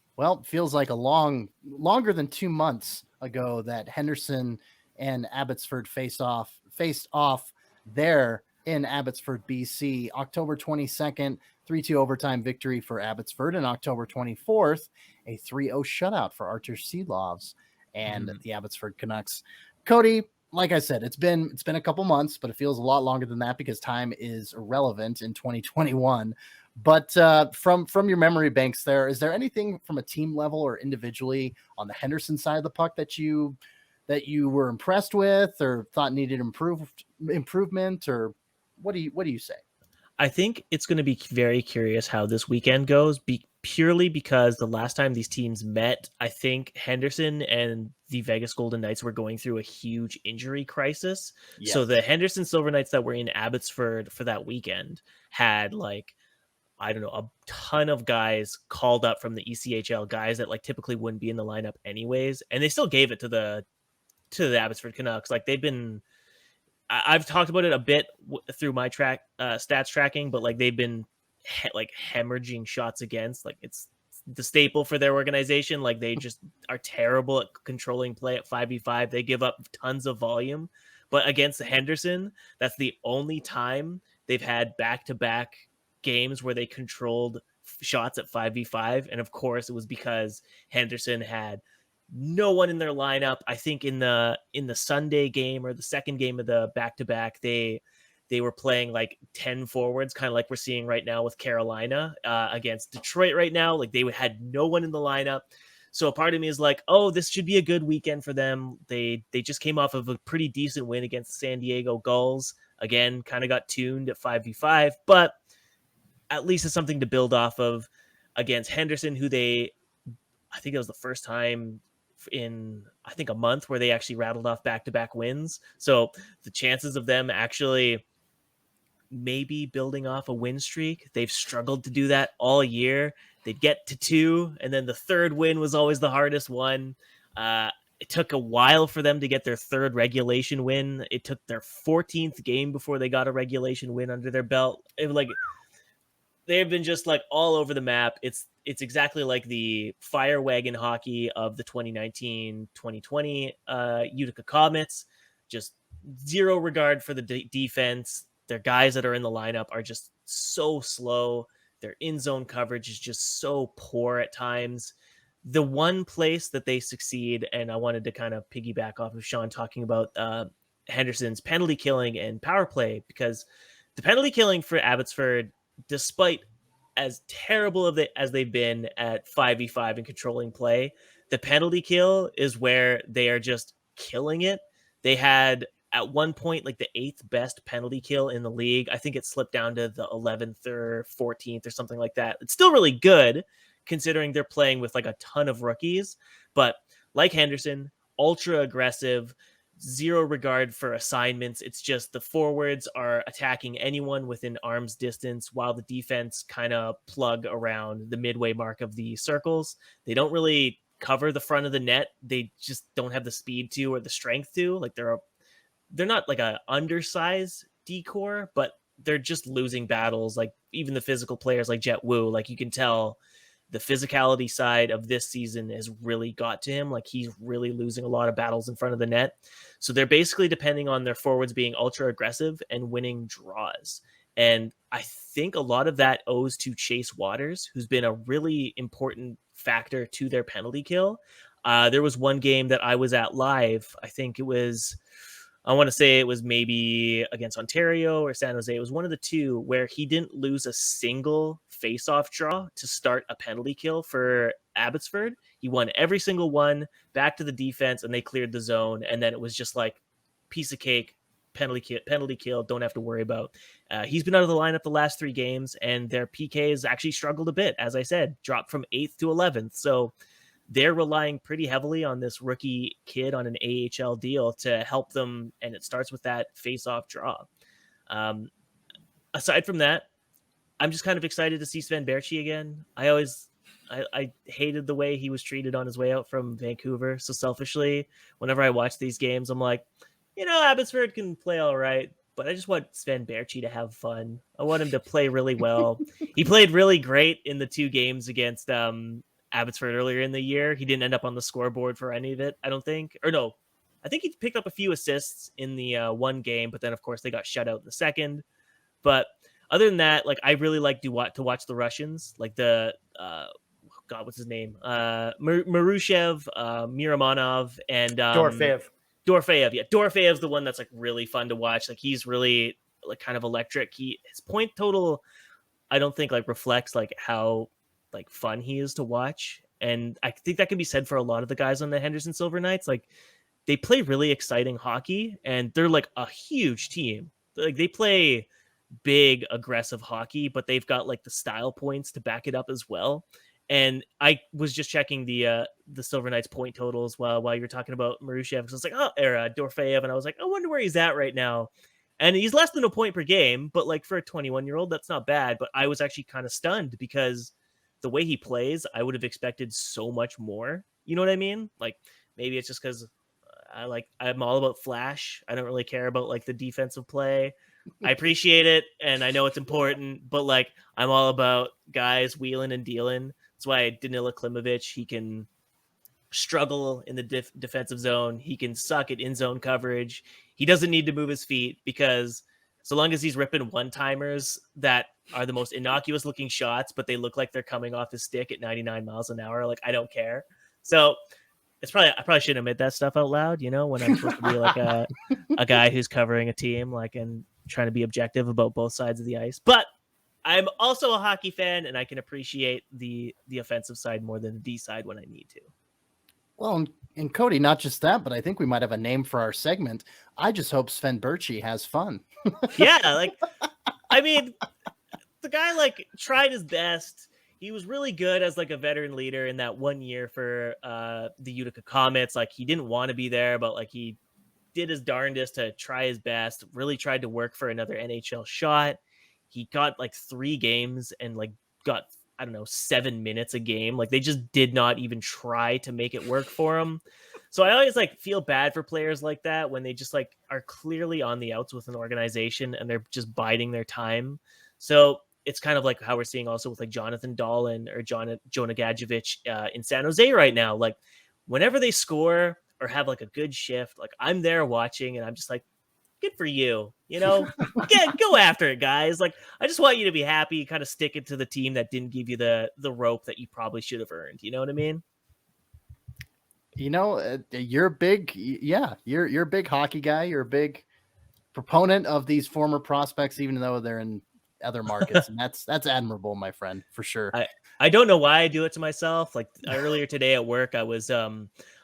E: longer than 2 months ago that Henderson and Abbotsford faced off there in Abbotsford, BC. October 22nd, 3-2 overtime victory for Abbotsford, and October 24th, a 3-0 shutout for Artur Silovs and the Abbotsford Canucks. Cody, like I said, it's been a couple months, but it feels a lot longer than that because time is irrelevant in 2021. But from your memory banks there, is there anything from a team level or individually on the Henderson side of the puck that you were impressed with or thought needed improvement, or what do you say?
G: I think it's going to be very curious how this weekend goes, purely because the last time these teams met, I think Henderson and the Vegas Golden Knights were going through a huge injury crisis. Yes. So the Henderson Silver Knights that were in Abbotsford for that weekend had a ton of guys called up from the ECHL, guys that typically wouldn't be in the lineup anyways. And they still gave it to the Abbotsford Canucks. I've talked about it a bit through my stats tracking, but they've been hemorrhaging shots against. It's the staple for their organization. They just are terrible at controlling play at 5v5. They give up tons of volume, but against Henderson, that's the only time they've had back-to-back games where they controlled shots at 5v5. And of course it was because Henderson had no one in their lineup. I think in the Sunday game or the second game of the back-to-back, they were playing 10 forwards, kind of like we're seeing right now with Carolina against Detroit right now. They had no one in the lineup. So a part of me is this should be a good weekend for them. They just came off of a pretty decent win against the San Diego Gulls. Again, kind of got tuned at 5v5, but at least it's something to build off of against Henderson, who I think it was the first time in a month where they actually rattled off back-to-back wins. So the chances of them actually maybe building off a win streak, they've struggled to do that all year. They'd get to 2, and then the third win was always the hardest one. It took a while for them to get their third regulation win. It took their 14th game before they got a regulation win under their belt. they've been just like all over the map. It's exactly like the fire wagon hockey of the 2019-2020 Utica Comets. Just zero regard for the defense. Their guys that are in the lineup are just so slow. Their in-zone coverage is just so poor at times. The one place that they succeed, and I wanted to kind of piggyback off of Sean talking about Henderson's penalty killing and power play, because the penalty killing for Abbotsford, despite as terrible as they've been at 5v5 and controlling play, the penalty kill is where they are just killing it. They had at one point like the 8th best penalty kill in the league. I think it slipped down to the 11th or 14th or something like that. It's still really good considering they're playing with like a ton of rookies, but like Henderson, ultra aggressive, zero regard for assignments. It's just the forwards are attacking anyone within arm's distance while the defense kind of plug around the midway mark of the circles. They don't really cover the front of the net. They just don't have the speed to or the strength to. Like they're not like a undersized decor, but they're just losing battles. Like even the physical players like Jet Wu, like you can tell the physicality side of this season has really got to him. Like he's really losing a lot of battles in front of the net. So they're basically depending on their forwards being ultra aggressive and winning draws. And I think a lot of that owes to Chase Waters, who's been a really important factor to their penalty kill. There was one game that I was at live. I want to say it was maybe against Ontario or San Jose. It was one of the two where he didn't lose a single face-off draw to start a penalty kill for Abbotsford. He won every single one, back to the defense, and they cleared the zone. And then it was just like piece of cake, penalty kill, don't have to worry about. He's been out of the lineup the last 3 games, and their PKs actually struggled a bit. As I said, dropped from 8th to 11th. So they're relying pretty heavily on this rookie kid on an AHL deal to help them, and it starts with that face-off draw. Aside from that, I'm just kind of excited to see Sven Berchi again. I hated the way he was treated on his way out from Vancouver. So selfishly, whenever I watch these games, I'm like, Abbotsford can play all right, but I just want Sven Berchi to have fun. I want him to play really well. He played really great in the 2 games against Abbotsford earlier in the year. He didn't end up on the scoreboard for any of it, I don't think. Or no, I think he picked up a few assists in the one game, but then of course they got shut out in the second. But other than that, like I really like to watch the Russians, like the what's his name? Marushev, Miramanov, and
F: Dorofeyev.
G: Yeah, Dorofeyev's the one that's like really fun to watch. Like he's really like kind of electric. His point total, I don't think like reflects like how like fun he is to watch, and I think that can be said for a lot of the guys on the Henderson Silver Knights. Like they play really exciting hockey, and they're like a huge team. Like they play big aggressive hockey, but they've got like the style points to back it up as well. And I was just checking the Silver Knights point totals while you're talking about Marushev, because I was like, Dorofeyev, and I was like, I wonder where he's at right now. And he's less than a point per game, but like for a 21-year-old, that's not bad. But I was actually kind of stunned because the way he plays, I would have expected so much more. You know what I mean? Like maybe it's just because I'm all about flash. I don't really care about like the defensive play. I appreciate it, and I know it's important, but like I'm all about guys wheeling and dealing. That's why Danila Klimovich, he can struggle in the defensive zone. He can suck at in-zone coverage. He doesn't need to move his feet, because so long as he's ripping one-timers that are the most innocuous looking shots, but they look like they're coming off his stick at 99 miles an hour, like I don't care. So I probably shouldn't admit that stuff out loud, when I'm supposed to be like a guy who's covering a team, like, and trying to be objective about both sides of the ice. But I'm also a hockey fan, and I can appreciate the offensive side more than the D side when I need to.
E: Well, and Cody, not just that, but I think we might have a name for our segment. I just hope Sven Berchi has fun.
G: Yeah, like, I mean, the guy like tried his best. He was really good as like a veteran leader in that 1 year for the Utica Comets. Like he didn't want to be there, but like he did his darndest to try his best. Really tried to work for another NHL shot. He got like 3 games and like got 7 minutes a game. Like they just did not even try to make it work for him. So I always like feel bad for players like that when they just like are clearly on the outs with an organization and they're just biding their time. So it's kind of like how we're seeing also with like Jonathan Dahlin or Jonah Gadjevich in San Jose right now. Like whenever they score or have like a good shift, like I'm there watching and I'm just like, good for you, go after it, guys. Like I just want you to be happy, kind of stick it to the team that didn't give you the rope that you probably should have earned. You know what I mean?
E: You're big. Yeah, you're a big hockey guy. You're a big proponent of these former prospects, even though they're in other markets, and that's admirable, my friend, for sure.
G: I don't know why I do it to myself. Like earlier today at work, I was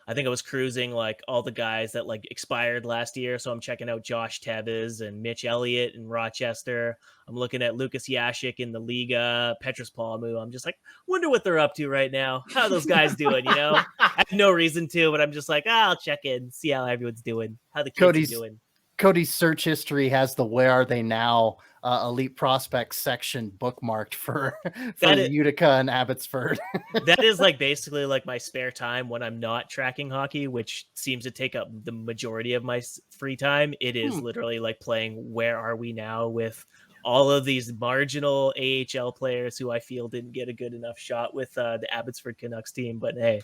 G: I think I was cruising like all the guys that like expired last year. So I'm checking out Josh Tevez and Mitch Elliott in Rochester. I'm looking at Lucas Yashik in the Liga, Petrus Palmu. I'm just like, wonder what they're up to right now. How are those guys doing? I have no reason to, but I'm just like, I'll check in, see how everyone's doing, how the kids are doing.
E: Cody's search history has the "Where Are They Now" elite prospects section bookmarked for Utica and Abbotsford.
G: That is like basically like my spare time when I'm not tracking hockey, which seems to take up the majority of my free time. It is literally like playing Where Are We Now with all of these marginal AHL players who I feel didn't get a good enough shot with the Abbotsford Canucks team. But hey,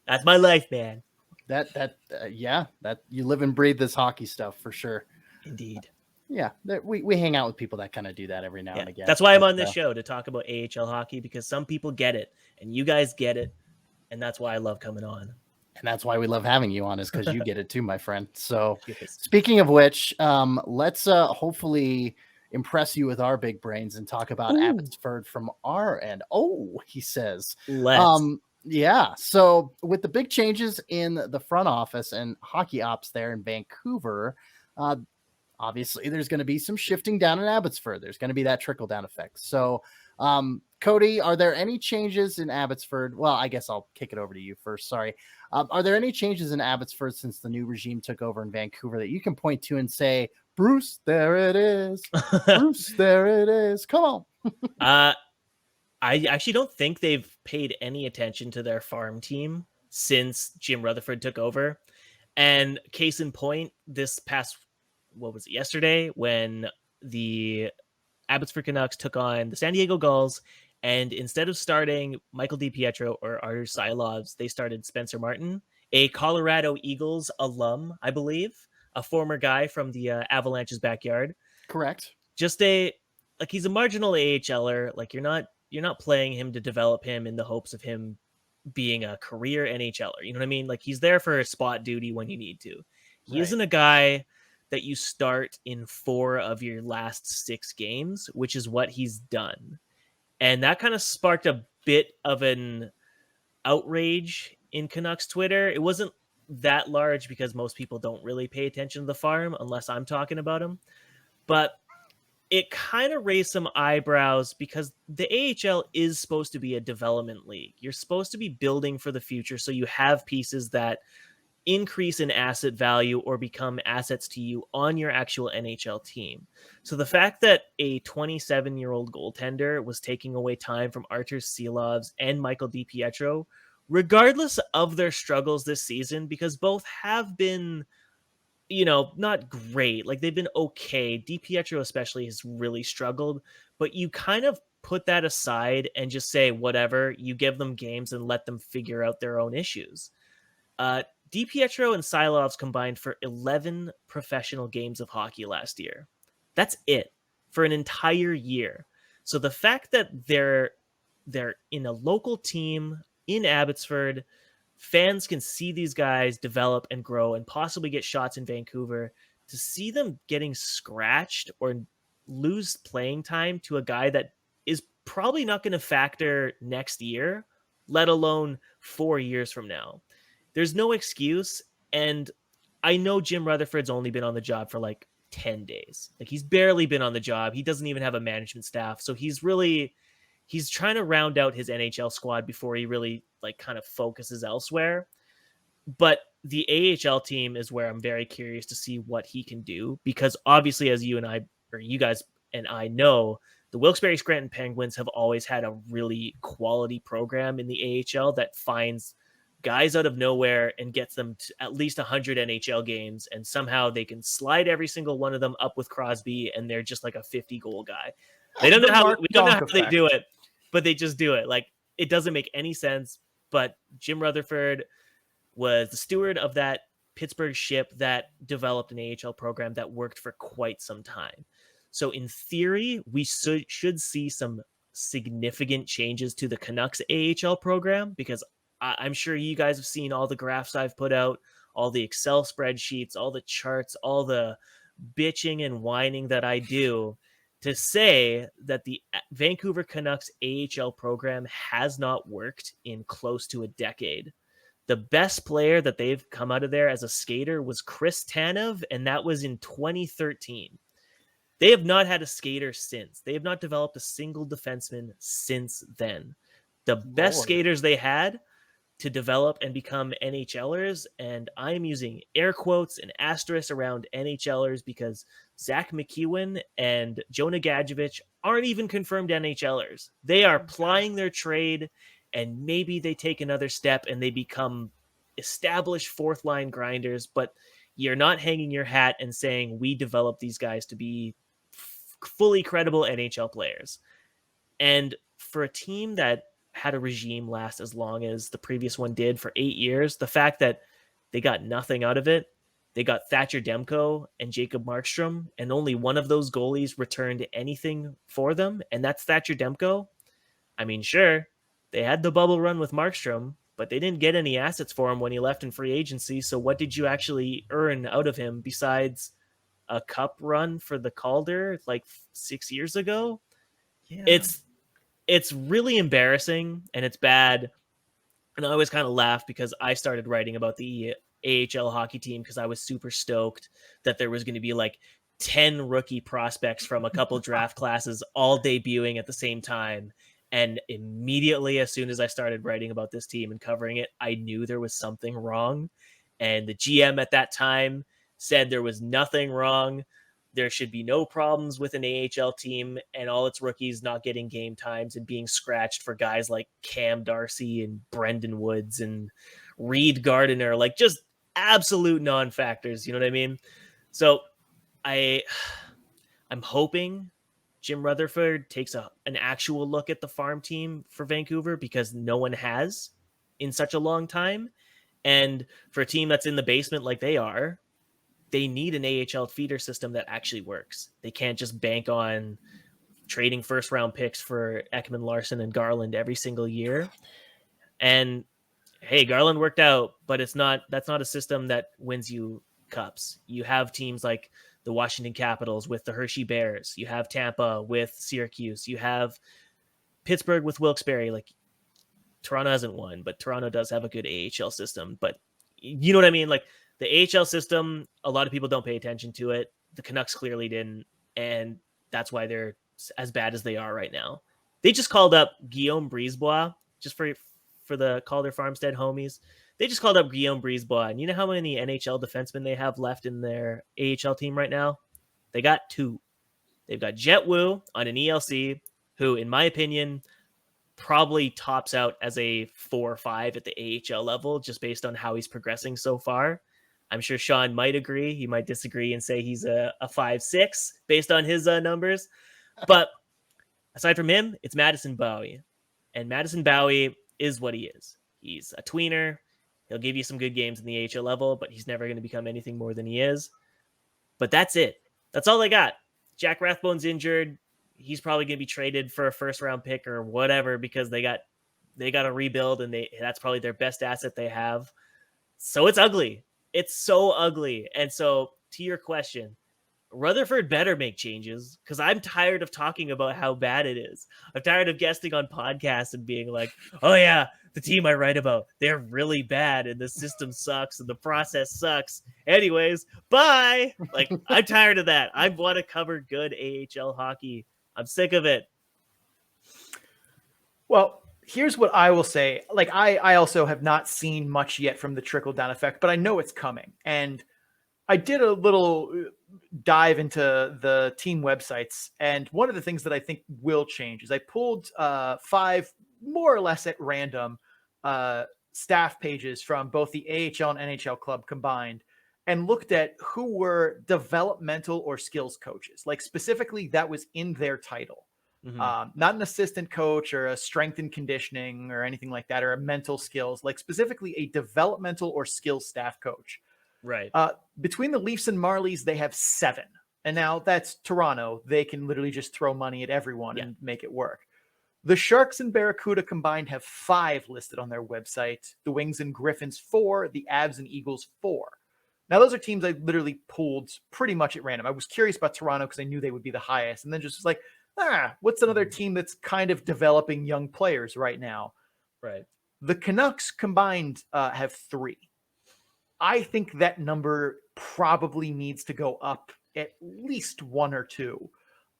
G: that's my life, man.
E: That you live and breathe this hockey stuff for sure.
G: Indeed.
E: Yeah, we hang out with people that kind of do that every now and again.
G: That's why I'm on this show, to talk about AHL hockey, because some people get it and you guys get it, and that's why I love coming on.
E: And that's why we love having you on, is because you get it too, my friend. So speaking of which, let's hopefully impress you with our big brains and talk about Abbotsford from our end. Oh, he says.
G: Let's.
E: Yeah. So with the big changes in the front office and hockey ops there in Vancouver, obviously there's going to be some shifting down in Abbotsford. There's going to be that trickle down effect. So, Cody, are there any changes in Abbotsford? Well, I guess I'll kick it over to you first. Sorry. Are there any changes in Abbotsford since the new regime took over in Vancouver that you can point to and say, Bruce, there it is. Bruce, there it is. Come on.
G: I actually don't think they've paid any attention to their farm team since Jim Rutherford took over. And case in point, this past, yesterday, when the Abbotsford Canucks took on the San Diego Gulls, and instead of starting Michael DiPietro or Artur Silovs, they started Spencer Martin, a Colorado Eagles alum, I believe, a former guy from the Avalanche's backyard.
E: Correct.
G: Just he's a marginal AHLer. Like you're not playing him to develop him in the hopes of him being a career NHLer. You know what I mean? Like he's there for spot duty when you need to. He isn't a guy that you start in 4 of your last 6 games, which is what he's done. And that kind of sparked a bit of an outrage in Canucks Twitter. It wasn't that large because most people don't really pay attention to the farm unless I'm talking about him. But it kind of raised some eyebrows because the AHL is supposed to be a development league. You're supposed to be building for the future, so you have pieces that increase in asset value or become assets to you on your actual NHL team. So the fact that a 27-year-old goaltender was taking away time from Artur Silovs and Michael DiPietro, regardless of their struggles this season, because both have been, not great. Like they've been okay. DiPietro especially has really struggled, but you kind of put that aside and just say, whatever, you give them games and let them figure out their own issues. DiPietro and Silovs combined for 11 professional games of hockey last year. That's it for an entire year. So the fact that they're in a local team in Abbotsford, fans can see these guys develop and grow and possibly get shots in Vancouver. To see them getting scratched or lose playing time to a guy that is probably not going to factor next year, let alone 4 years from now. There's no excuse. And I know Jim Rutherford's only been on the job for like 10 days. Like he's barely been on the job. He doesn't even have a management staff. So he's trying to round out his NHL squad before he really like kind of focuses elsewhere. But the AHL team is where I'm very curious to see what he can do, because obviously, as you guys and I know, the Wilkes-Barre Scranton Penguins have always had a really quality program in the AHL that finds guys out of nowhere and gets them to at least 100 NHL games, and somehow they can slide every single one of them up with Crosby, and they're just like a 50-goal guy. They don't know how
F: Mark
G: we don't know how
F: Donk
G: they
F: effect.
G: do it, but they just do it. Like, it doesn't make any sense. But Jim Rutherford was the steward of that Pittsburgh ship that developed an AHL program that worked for quite some time. So in theory, we should see some significant changes to the Canucks AHL program, because I'm sure you guys have seen all the graphs I've put out, all the Excel spreadsheets, all the charts, all the bitching and whining that I do to say that the Vancouver Canucks AHL program has not worked in close to a decade. The best player that they've come out of there as a skater was Chris Tanev, and that was in 2013. They have not had a skater since. They have not developed a single defenseman since then. The best skaters they had to develop and become NHLers, and I'm using air quotes and asterisks around NHLers because Zach McEwen and Jonah Gadjevich aren't even confirmed NHLers. They are plying their trade, and maybe they take another step and they become established fourth line grinders, but you're not hanging your hat and saying we developed these guys to be fully credible NHL players. And for a team that had a regime last as long as the previous one did for 8 years, the fact that they got nothing out of it, they got Thatcher Demko and Jacob Markstrom, and only one of those goalies returned anything for them, and that's Thatcher Demko. I mean, sure, they had the bubble run with Markstrom, but they didn't get any assets for him when he left in free agency, so what did you actually earn out of him besides a cup run for the Calder like 6 years ago?
F: Yeah.
G: It's really embarrassing, and it's bad. And I always kind of laugh because I started writing about the AHL hockey team because I was super stoked that there was going to be like 10 rookie prospects from a couple draft classes all debuting at the same time. And immediately, as soon as I started writing about this team and covering it, I knew there was something wrong. And the GM at that time said there was nothing wrong. There should be no problems with an AHL team and all its rookies not getting game times and being scratched for guys like Cam Darcy and Brendan Woods and Reed Gardiner, like just absolute non-factors. You know what I mean? So I'm hoping Jim Rutherford takes an actual look at the farm team for Vancouver, because no one has in such a long time. And for a team that's in the basement like they are, they need an AHL feeder system that actually works. They can't just bank on trading first round picks for Ekman Larson and Garland every single year. And hey, Garland worked out, but that's not a system that wins you cups. You have teams like the Washington Capitals with the Hershey Bears. You have Tampa with Syracuse. You have Pittsburgh with Wilkes-Barre. Like, Toronto hasn't won, but Toronto does have a good AHL system. But you know what I mean? Like, the AHL system, a lot of people don't pay attention to it. The Canucks clearly didn't, and that's why they're as bad as they are right now. They just called up Guillaume Brisebois, just for the Calder Farmstead homies. They just called up Guillaume Brisebois, and you know how many NHL defensemen they have left in their AHL team right now? They got 2. They've got Jet Wu on an ELC, who, in my opinion, probably tops out as a 4 or 5 at the AHL level, just based on how he's progressing so far. I'm sure Sean might agree. He might disagree and say he's a 5-6 based on his numbers. But aside from him, it's Madison Bowie. And Madison Bowie is what he is. He's a tweener. He'll give you some good games in the AHL level, but he's never going to become anything more than he is. But that's it. That's all they got. Jack Rathbone's injured. He's probably going to be traded for a first-round pick or whatever, because they got a rebuild, and that's probably their best asset they have. So it's ugly. It's so ugly. And so, to your question, Rutherford better make changes, because I'm tired of talking about how bad it is. I'm tired of guesting on podcasts and being like, oh yeah, the team I write about, they're really bad and the system sucks and the process sucks. Anyways, bye. Like, I'm tired of that. I want to cover good AHL hockey. I'm sick of it.
F: Well, here's what I will say. Like, I also have not seen much yet from the trickle-down effect, but I know it's coming. And I did a little dive into the team websites, and one of the things that I think will change is I pulled 5 more or less at random staff pages from both the AHL and NHL club combined, and looked at who were developmental or skills coaches. Like, specifically, that was in their title. Not an assistant coach or a strength and conditioning or anything like that, or a mental skills, like specifically a developmental or skills staff coach.
G: Right.
F: Between the Leafs and Marlies, they have 7. And now that's Toronto. They can literally just throw money at everyone and make it work. The Sharks and Barracuda combined have 5 listed on their website. The Wings and Griffins 4, the Avs and Eagles 4. Now, those are teams I literally pulled pretty much at random. I was curious about Toronto because I knew they would be the highest. And then just was like, what's another team that's kind of developing young players right now?
G: Right.
F: The Canucks combined have 3. I think that number probably needs to go up at least 1 or 2.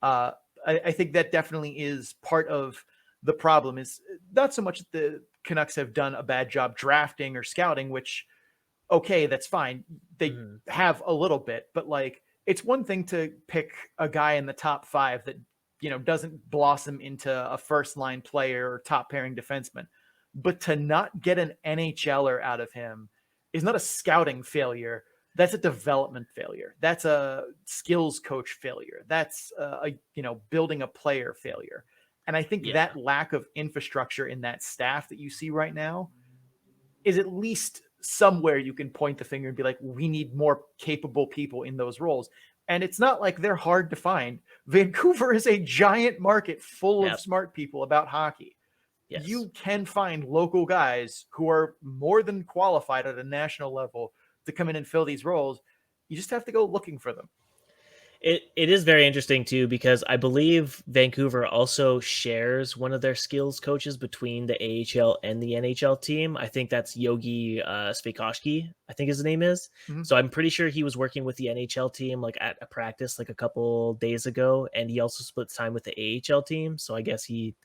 F: I think that definitely is part of the problem. Is not so much that the Canucks have done a bad job drafting or scouting, which, okay, that's fine. They have a little bit, but like, it's one thing to pick a guy in the top 5 that, doesn't blossom into a first line player or top pairing defenseman, but to not get an NHLer out of him is not a scouting failure. That's a development failure. That's a skills coach failure. That's building a player failure. And I think that lack of infrastructure in that staff that you see right now is at least somewhere you can point the finger and be like, we need more capable people in those roles. And it's not like they're hard to find. Vancouver is a giant market full of smart people about hockey. Yes. You can find local guys who are more than qualified at a national level to come in and fill these roles. You just have to go looking for them.
G: It is very interesting too, because I believe Vancouver also shares one of their skills coaches between the AHL and the NHL team. I think that's Yogi Svikoshki, I think his name is. So I'm pretty sure he was working with the NHL team like at a practice like a couple days ago, and he also split time with the AHL team. So I guess he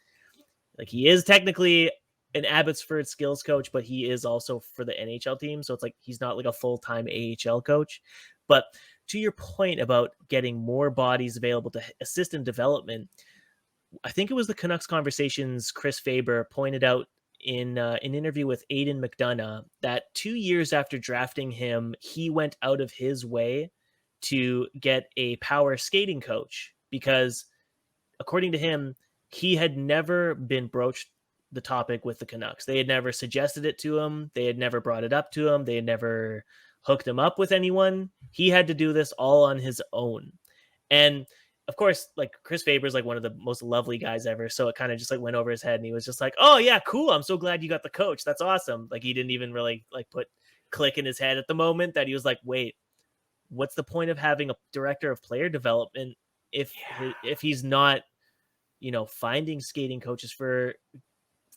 G: is technically an Abbotsford skills coach, but he is also for the NHL team. So it's like he's not like a full-time AHL coach. But to your point about getting more bodies available to assist in development, I think it was the Canucks Conversations Chris Faber pointed out in an interview with Aidan McDonough that 2 years after drafting him, he went out of his way to get a power skating coach because, according to him, he had never been broached the topic with the Canucks. They had never suggested it to him. They had never brought it up to him. They had never hooked him up with anyone. He had to do this all on his own. And of course, like Chris Faber's like one of the most lovely guys ever. So it kind of just like went over his head and he was just like, oh yeah, cool. I'm so glad you got the coach. That's awesome. Like he didn't even really like put click in his head at the moment that he was like, wait, what's the point of having a director of player development if he's not, finding skating coaches for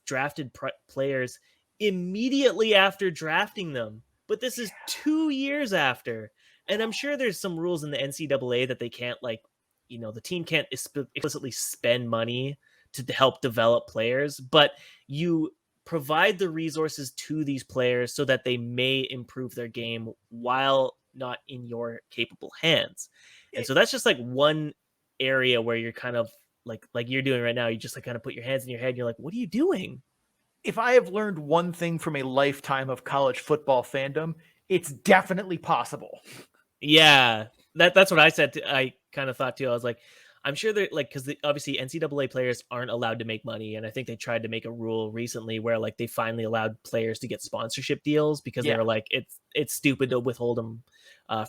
G: drafted players immediately after drafting them? But this is 2 years after. And I'm sure there's some rules in the NCAA that they can't the team can't explicitly spend money to help develop players, but you provide the resources to these players so that they may improve their game while not in your capable hands. And so that's just like one area where you're kind of like you're doing right now. You just like kind of put your hands in your head and you're like, what are you doing?
F: If I have learned one thing from a lifetime of college football fandom, it's definitely possible.
G: Yeah, that's what I said. I kind of thought too. I was like, I'm sure they're like, because obviously NCAA players aren't allowed to make money. And I think they tried to make a rule recently where like they finally allowed players to get sponsorship deals because they were like, it's stupid to withhold them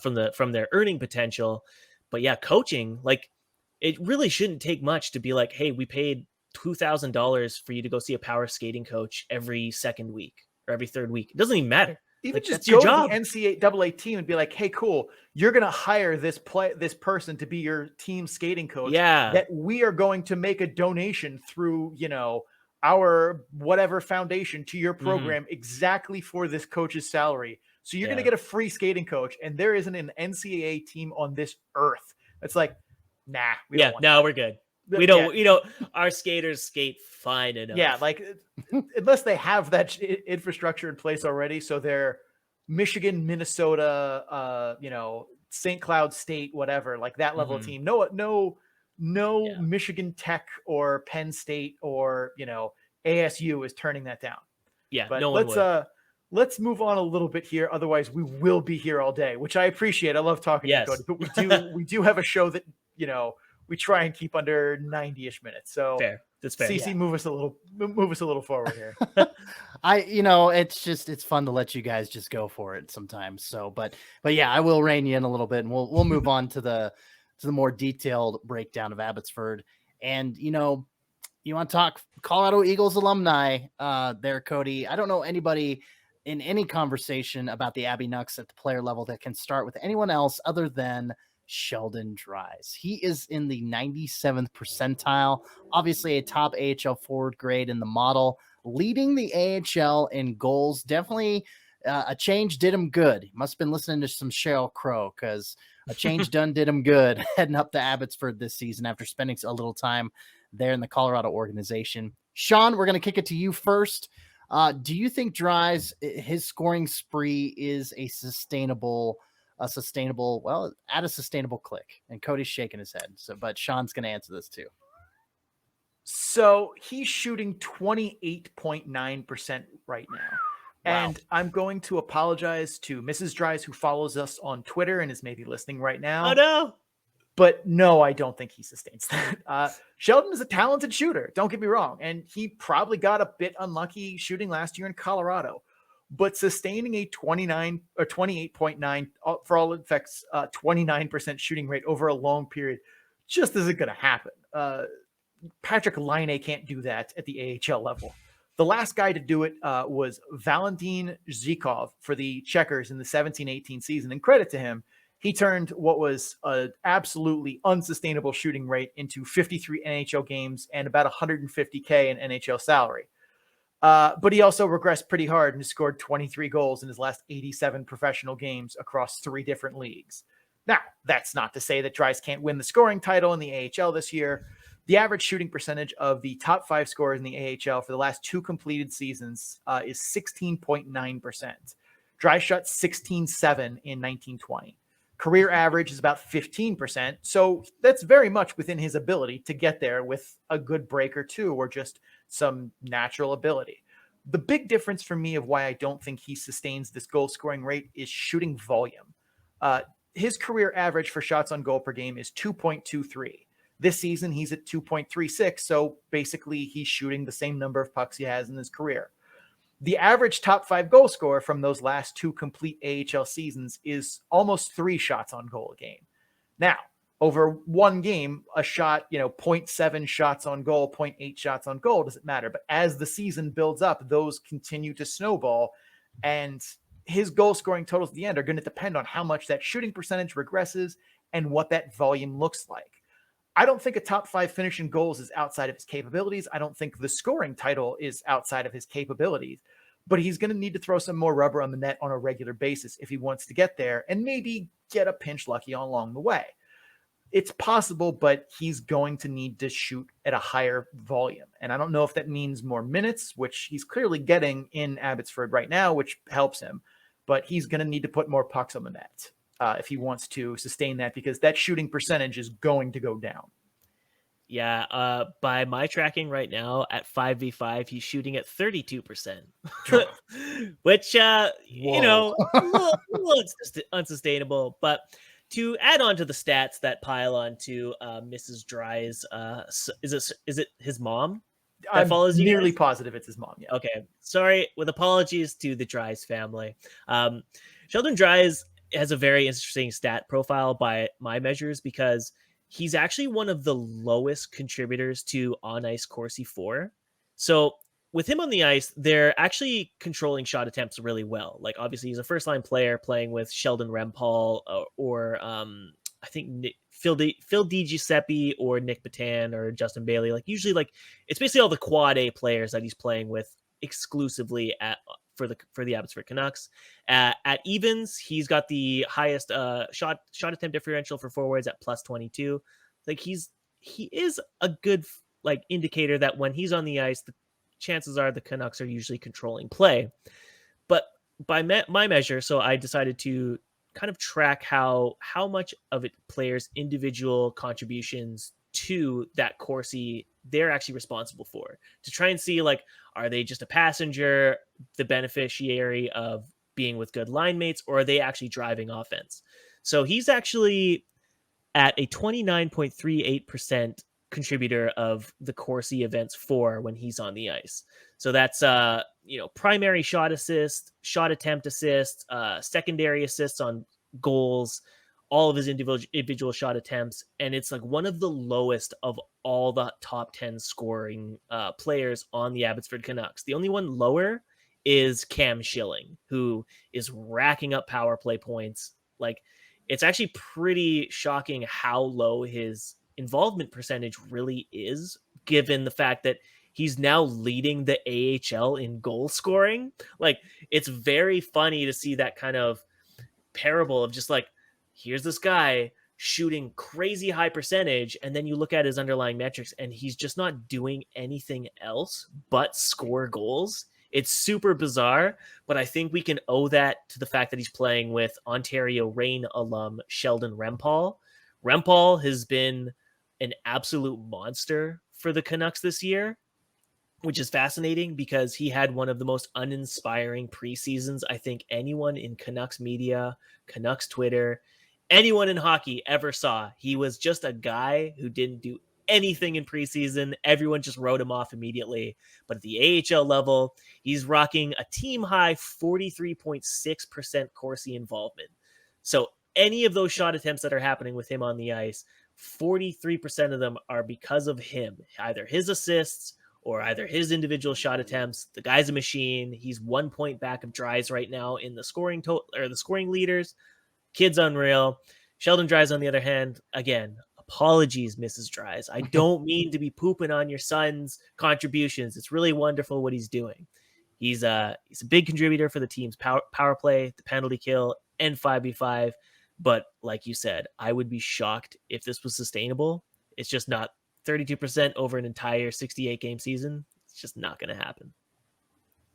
G: from their earning potential. But yeah, coaching, like it really shouldn't take much to be like, hey, we paid $2,000 for you to go see a power skating coach every second week or every third week. It doesn't even matter.
F: Even just go to the NCAA team and be like, hey, cool, you're going to hire this person to be your team skating coach.
G: Yeah.
F: That we are going to make a donation through, our whatever foundation to your program exactly for this coach's salary. So you're going to get a free skating coach. And there isn't an NCAA team on this earth. It's like, nah, we don't want
G: that. We're good. We don't, our skaters skate fine enough.
F: Yeah, like unless they have that infrastructure in place already. So they're Michigan, Minnesota, St. Cloud State, whatever, like that level of team. No Michigan Tech or Penn State or, ASU is turning that down.
G: Yeah,
F: but
G: no one would.
F: Let's move on a little bit here. Otherwise, we will be here all day, which I appreciate. I love talking to you, Cody, but we do have a show that, we try and keep under 90-ish minutes. So
G: Fair. That's fair.
F: CC, move us a little forward here.
E: It's fun to let you guys just go for it sometimes. So, but yeah, I will rein you in a little bit, and we'll move on to the more detailed breakdown of Abbotsford. And, you want to talk Colorado Eagles alumni there, Cody. I don't know anybody in any conversation about the Abby Nucks at the player level that can start with anyone else other than Sheldon Dries. He is in the 97th percentile, obviously a top AHL forward grade in the model, leading the AHL in goals. Definitely a change did him good. He must have been listening to some Sheryl Crow, because a change done did him good heading up to Abbotsford this season after spending a little time there in the Colorado organization. Sean, we're going to kick it to you first. Do you think Dries, his scoring spree is at a sustainable click? And Cody's shaking his head. But Sean's going to answer this too.
F: So he's shooting 28.9% right now. Wow. And I'm going to apologize to Mrs. Dries, who follows us on Twitter and is maybe listening right now.
G: Oh, no.
F: But no, I don't think he sustains that. Sheldon is a talented shooter. Don't get me wrong. And he probably got a bit unlucky shooting last year in Colorado. But sustaining a 29 or 28.9 for all effects, 29% shooting rate over a long period just isn't going to happen. Patrick Laine can't do that at the AHL level. The last guy to do it was Valentin Zhikov for the Checkers in the 17-18 season. And credit to him, he turned what was an absolutely unsustainable shooting rate into 53 NHL games and about $150K in NHL salary. But he also regressed pretty hard and scored 23 goals in his last 87 professional games across 3 different leagues. Now, that's not to say that Dries can't win the scoring title in the AHL this year. The average shooting percentage of the top 5 scorers in the AHL for the last 2 completed seasons is 16.9%. Dries shot 16.7 in 1920. Career average is about 15%. So that's very much within his ability to get there with a good break or two, or just some natural ability. The big difference for me of why I don't think he sustains this goal scoring rate is shooting volume. His career average for shots on goal per game is 2.23. This season, he's at 2.36. So basically he's shooting the same number of pucks he has in his career. The average top 5 goal scorer from those last 2 complete AHL seasons is almost 3 shots on goal a game. Now, over one game, a shot, 0.7 shots on goal, 0.8 shots on goal doesn't matter. But as the season builds up, those continue to snowball, and his goal scoring totals at the end are going to depend on how much that shooting percentage regresses and what that volume looks like. I don't think a top 5 finish in goals is outside of his capabilities. I don't think the scoring title is outside of his capabilities, but he's going to need to throw some more rubber on the net on a regular basis if he wants to get there, and maybe get a pinch lucky along the way. It's possible, but he's going to need to shoot at a higher volume. And I don't know if that means more minutes, which he's clearly getting in Abbotsford right now, which helps him, but he's going to need to put more pucks on the net if he wants to sustain that, because that shooting percentage is going to go down.
G: Yeah, by my tracking right now at 5v5, he's shooting at 32%, which, a little unsustainable. But to add on to the stats that pile on to Mrs. Dries, is it his mom that follows you?
F: I'm nearly positive it's his mom. Yeah.
G: Okay. Sorry, with apologies to the Dries family. Sheldon Dries has a very interesting stat profile by my measures, because he's actually one of the lowest contributors to on-ice Corsi 4. So with him on the ice, they're actually controlling shot attempts really well. Like, obviously, he's a first-line player playing with Sheldon Rempahl or I think Phil DiGiuseppe or Nick Patan or Justin Bailey. Like, usually, like, it's basically all the quad A players that he's playing with exclusively for the Abbotsford Canucks. At evens, he's got the highest shot attempt differential for forwards at +22. Like, he is a good indicator that when he's on the ice, the chances are the Canucks are usually controlling play. But by my measure, so I decided to kind of track how much of it players' individual contributions to that Corsi they're actually responsible for, to try and see, like, are they just a passenger, the beneficiary of being with good line mates, or are they actually driving offense? So he's actually at a 29.38% contributor of the Corsi events for when he's on the ice. So that's primary shot assist, shot attempt assist, secondary assists on goals, all of his individual shot attempts, and it's like one of the lowest of all the top 10 scoring players on the Abbotsford Canucks. The only one lower is Cam Schilling, who is racking up power play points. Like, it's actually pretty shocking how low his involvement percentage really is, given the fact that he's now leading the AHL in goal scoring. Like, it's very funny to see that kind of parable of just like, here's this guy shooting crazy high percentage, and then you look at his underlying metrics and he's just not doing anything else but score goals. It's super bizarre, but I think we can owe that to the fact that he's playing with Ontario Reign alum Sheldon Rempahl. Rempahl has been an absolute monster for the Canucks this year, which is fascinating because he had one of the most uninspiring preseasons I think anyone in Canucks media, Canucks Twitter, anyone in hockey ever saw. He was just a guy who didn't do anything in preseason. Everyone just wrote him off immediately. But at the AHL level, he's rocking a team high 43.6% Corsi involvement. So any of those shot attempts that are happening with him on the ice, 43% of them are because of him, either his assists or either his individual shot attempts. The guy's a machine. He's 1 point back of Dries right now in the scoring the scoring leaders. Kid's unreal. Sheldon Dries, on the other hand, again, apologies, Mrs. Dries. I don't mean to be pooping on your son's contributions. It's really wonderful what he's doing. He's a big contributor for the team's power play, the penalty kill, and 5v5. But like you said, I would be shocked if this was sustainable. It's just not. 32% over an entire 68 game season. It's just not going to happen.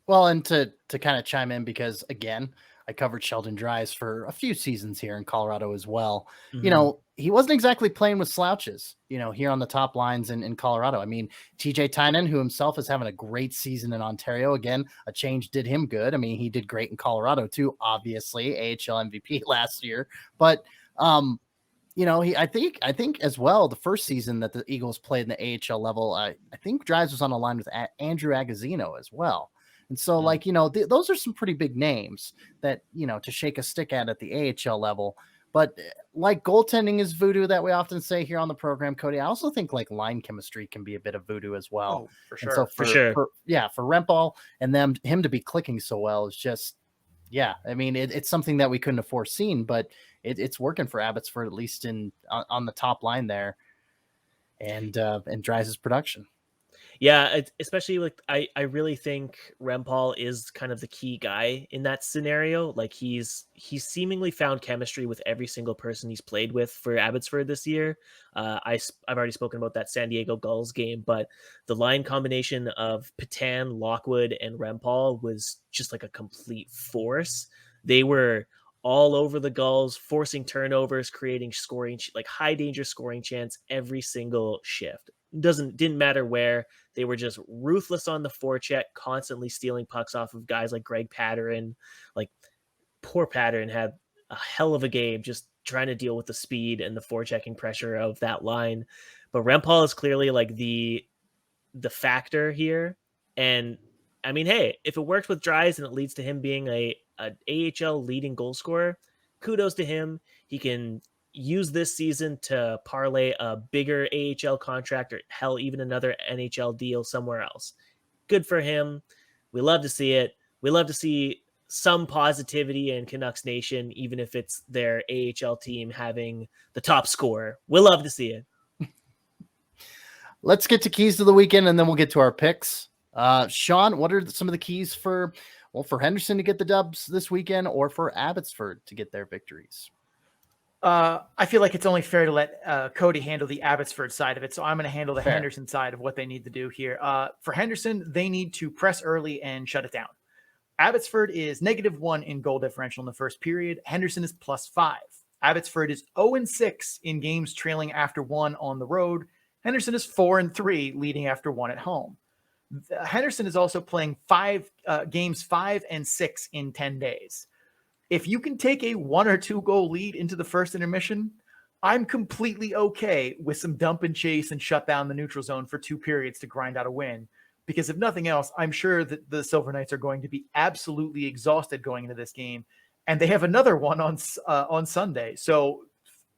E: Well, and to kind of chime in, because again, I covered Sheldon Dries for a few seasons here in Colorado as well. Mm-hmm. He wasn't exactly playing with slouches, here on the top lines in Colorado. I mean, TJ Tynan, who himself is having a great season in Ontario. Again, a change did him good. I mean, he did great in Colorado too, obviously, AHL MVP last year. But, I think as well, the first season that the Eagles played in the AHL level, I think Dries was on a line with Andrew Agazzino as well. And so, those are some pretty big names that, to shake a stick at the AHL level. But like goaltending is voodoo that we often say here on the program, Cody, I also think like line chemistry can be a bit of voodoo as well.
F: Oh, for sure.
E: And so
F: for sure.
E: For Rempahl and him to be clicking so well is just, I mean, it's something that we couldn't have foreseen, but it's working for Abbotsford, at least on the top line there, and Dries' production.
G: Yeah, especially like I really think Rempahl is kind of the key guy in that scenario. Like he's seemingly found chemistry with every single person he's played with for Abbotsford this year. I've already spoken about that San Diego Gulls game, but the line combination of Petan, Lockwood, and Rempahl was just like a complete force. They were all over the Gulls, forcing turnovers, creating scoring, like high danger scoring chance every single shift. Didn't matter where. They were just ruthless on the forecheck, constantly stealing pucks off of guys like Greg Patterin. Like, poor Patterin had a hell of a game just trying to deal with the speed and the forechecking pressure of that line. But Rempahl is clearly like the factor here. And I mean, hey, if it works with Dries and it leads to him being a AHL leading goal scorer, kudos to him. He can use this season to parlay a bigger AHL contract or hell, even another NHL deal somewhere else. Good for him. We love to see it. We love to see some positivity in Canucks Nation, even if it's their AHL team having the top scorer. We'll love to see it.
E: Let's get to keys to the weekend, and then we'll get to our picks. Sean, what are some of the keys for Henderson to get the dubs this weekend, or for Abbotsford to get their victories?
F: I feel like it's only fair to let Cody handle the Abbotsford side of it. So I'm going to handle the Henderson side of what they need to do here. For Henderson, they need to press early and shut it down. Abbotsford is -1 in goal differential in the first period. Henderson is +5. Abbotsford is 0-6 in games trailing after 1 on the road. Henderson is 4-3 leading after 1 at home. Henderson is also playing games 5 and 6 in 10 days. If you can take a 1 or 2 goal lead into the first intermission, I'm completely okay with some dump and chase and shut down the neutral zone for 2 periods to grind out a win. Because if nothing else, I'm sure that the Silver Knights are going to be absolutely exhausted going into this game. And they have another one on Sunday. So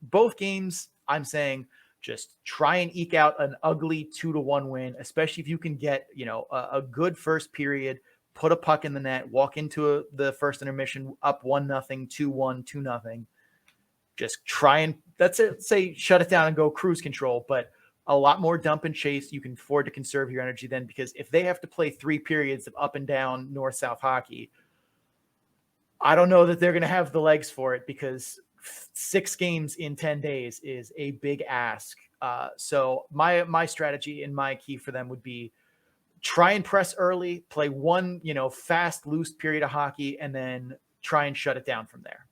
F: both games, I'm saying just try and eke out an ugly 2-1 win, especially if you can get, a good first period, put a puck in the net, walk into the first intermission up 1-0, 2-1, 2-0. Just try and say shut it down and go cruise control, but a lot more dump and chase. You can afford to conserve your energy then, because if they have to play 3 periods of up and down north-south hockey, I don't know that they're going to have the legs for it, because 6 games in 10 days is a big ask. So my strategy and my key for them would be try and press early, play one, fast, loose period of hockey, and then try and shut it down from there.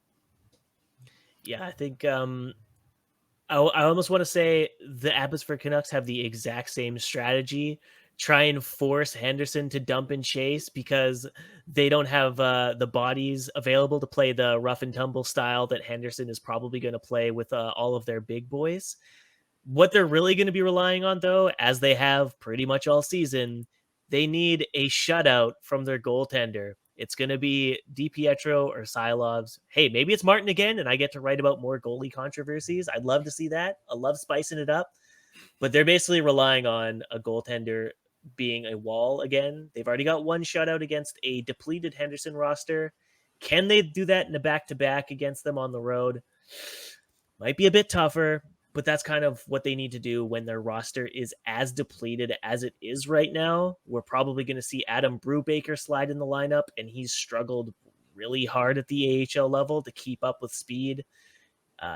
G: Yeah, I think I almost want to say the Abbotsford Canucks have the exact same strategy. Try and force Henderson to dump and chase, because they don't have the bodies available to play the rough and tumble style that Henderson is probably going to play with all of their big boys. What they're really going to be relying on, though, as they have pretty much all season, they need a shutout from their goaltender. It's going to be DiPietro or Silovs. Hey, maybe it's Martin again, and I get to write about more goalie controversies. I'd love to see that. I love spicing it up. But they're basically relying on a goaltender being a wall again. They've already got one shutout against a depleted Henderson roster. Can they do that in a back-to-back against them on the road? Might be a bit tougher, but that's kind of what they need to do when their roster is as depleted as it is right now. We're probably going to see Adam Brubaker slide in the lineup, and he's struggled really hard at the AHL level to keep up with speed.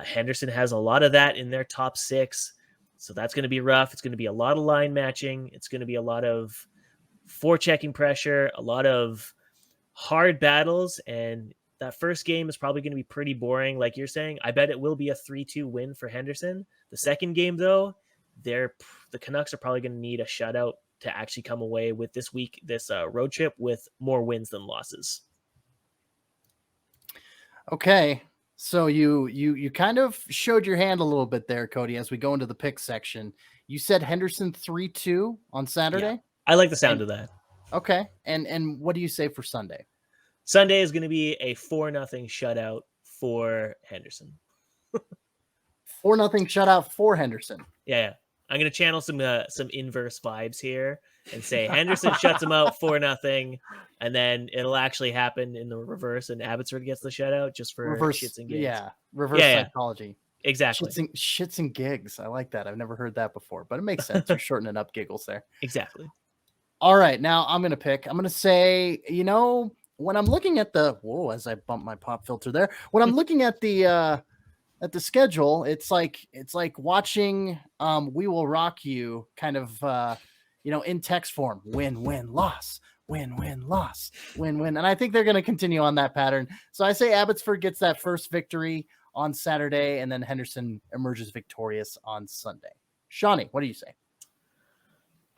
G: Henderson has a lot of that in their top 6. So that's going to be rough. It's going to be a lot of line matching. It's going to be a lot of forechecking pressure, a lot of hard battles. And that first game is probably going to be pretty boring. Like you're saying, I bet it will be a 3-2 win for Henderson. The second game, though, the Canucks are probably going to need a shutout to actually come away with this road trip with more wins than losses.
E: Okay. So you kind of showed your hand a little bit there, Cody, as we go into the pick section. You said Henderson 3-2 on Saturday?
G: Yeah, I like the sound of that.
E: Okay. And what do you say for Sunday?
G: Sunday is going to be a 4-0 shutout for Henderson.
E: 4-0 shutout for Henderson.
G: Yeah. I'm going to channel some inverse vibes here and say Henderson shuts him out 4-0, and then it'll actually happen in the reverse, and Abbotsford gets the shutout just for
E: reverse,
G: shits and gigs.
E: Yeah, reverse psychology.
G: Exactly.
E: Shits and gigs. I like that. I've never heard that before, but it makes sense. You're shortening up giggles there.
G: Exactly.
E: All right, now I'm going to pick. I'm going to say, when I'm looking at as I bump my pop filter there, when I'm looking at the schedule, it's like watching We Will Rock You kind of in text form. Win, win, loss, win, win, loss, win, win. And I think they're going to continue on that pattern. So I say Abbotsford gets that first victory on Saturday, and then Henderson emerges victorious on Sunday. Shawnee, what do you say?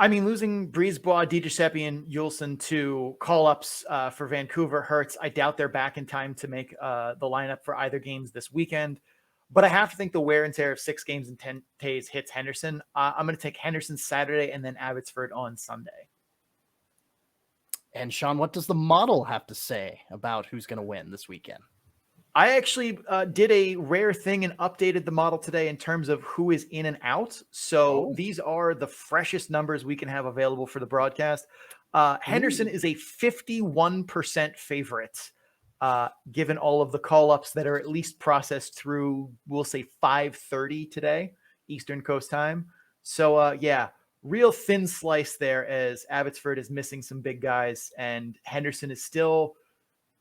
F: I mean, losing Brisebois, DiGiuseppe, and Yulson to call-ups for Vancouver hurts. I doubt they're back in time to make the lineup for either games this weekend. But I have to think the wear and tear of 6 games in 10 days hits Henderson. I'm going to take Henderson Saturday and then Abbotsford on Sunday.
E: And Sean, what does the model have to say about who's going to win this weekend?
F: I actually did a rare thing and updated the model today in terms of who is in and out. So these are the freshest numbers we can have available for the broadcast. Henderson is a 51% favorite, given all of the call-ups that are at least processed through, we'll say 5:30 today, Eastern Coast time. So, real thin slice there, as Abbotsford is missing some big guys, and Henderson is still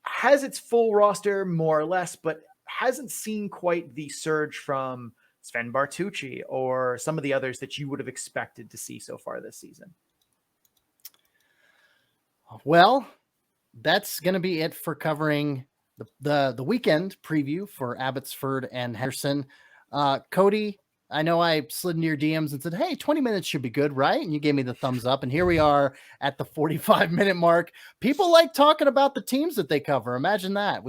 F: has its full roster more or less, but hasn't seen quite the surge from Sven Bartucci or some of the others that you would have expected to see so far this season.
E: Well, that's going to be it for covering the weekend preview for Abbotsford and Henderson. Cody, I know I slid into your DMs and said, hey, 20 minutes should be good, right? And you gave me the thumbs up. And here we are at the 45-minute mark. People like talking about the teams that they cover. Imagine that.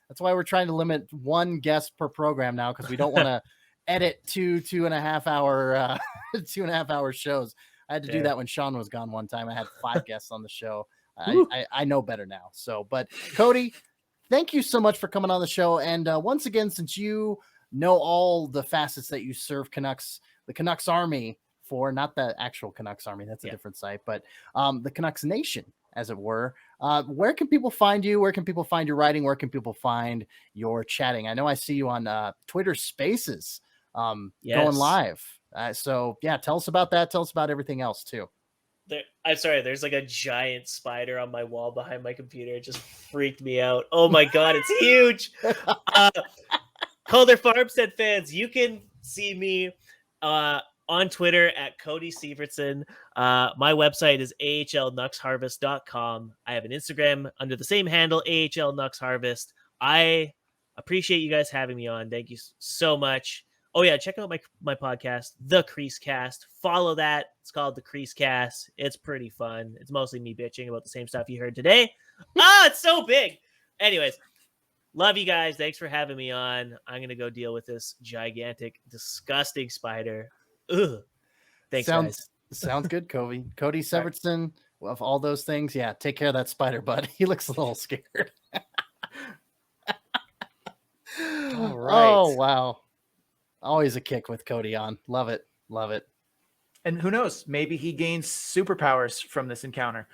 E: That's why we're trying to limit one guest per program now, because we don't want to edit 2.5 hour 2.5 hour shows. I had to do that when Sean was gone one time. I had 5 guests on the show. I know better now. So, but Cody, thank you so much for coming on the show. And once again, since you know all the facets that you serve the Canucks Army for, not the actual Canucks Army, that's a different site, but the Canucks Nation, as it were, where can people find you? Where can people find your writing? Where can people find your chatting? I know I see you on Twitter Spaces going live. So yeah, tell us about that. Tell us about everything else too.
G: I'm sorry, there's like a giant spider on my wall behind my computer. It just freaked me out. Oh my God, it's huge. Calder Farmstead fans, you can see me on Twitter at Cody Sievertson. My website is ahlnucksharvest.com. I have an Instagram under the same handle, ahlnucksharvest. I appreciate you guys having me on. Thank you so much. Oh yeah, check out my podcast, The Crease Cast. Follow that. It's called The Crease Cast. It's pretty fun. It's mostly me bitching about the same stuff you heard today. It's so big. Anyways, love you guys. Thanks for having me on. I'm going to go deal with this gigantic, disgusting spider. Ugh. Thanks, guys.
E: Sounds good, Cody. Cody Sievertson, of all those things, yeah, take care of that spider, bud. He looks a little scared. All right. Oh, wow. Always a kick with Cody on. Love it. Love it.
F: And who knows? Maybe he gains superpowers from this encounter.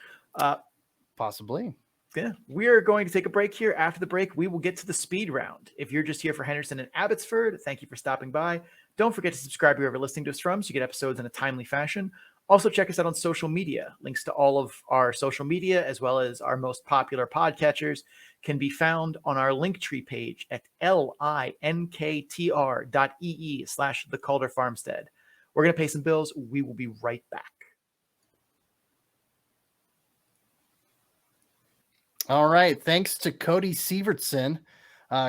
E: Possibly.
F: Yeah. We're going to take a break here. After the break, we will get to the speed round. If you're just here for Henderson and Abbotsford, thank you for stopping by. Don't forget to subscribe wherever you're listening to us from so you get episodes in a timely fashion. Also, check us out on social media. Links to all of our social media, as well as our most popular podcatchers, can be found on our Linktree page at linktr.ee/the Calder Farmstead. We're going to pay some bills. We will be right back.
E: All right. Thanks to Cody Sievertson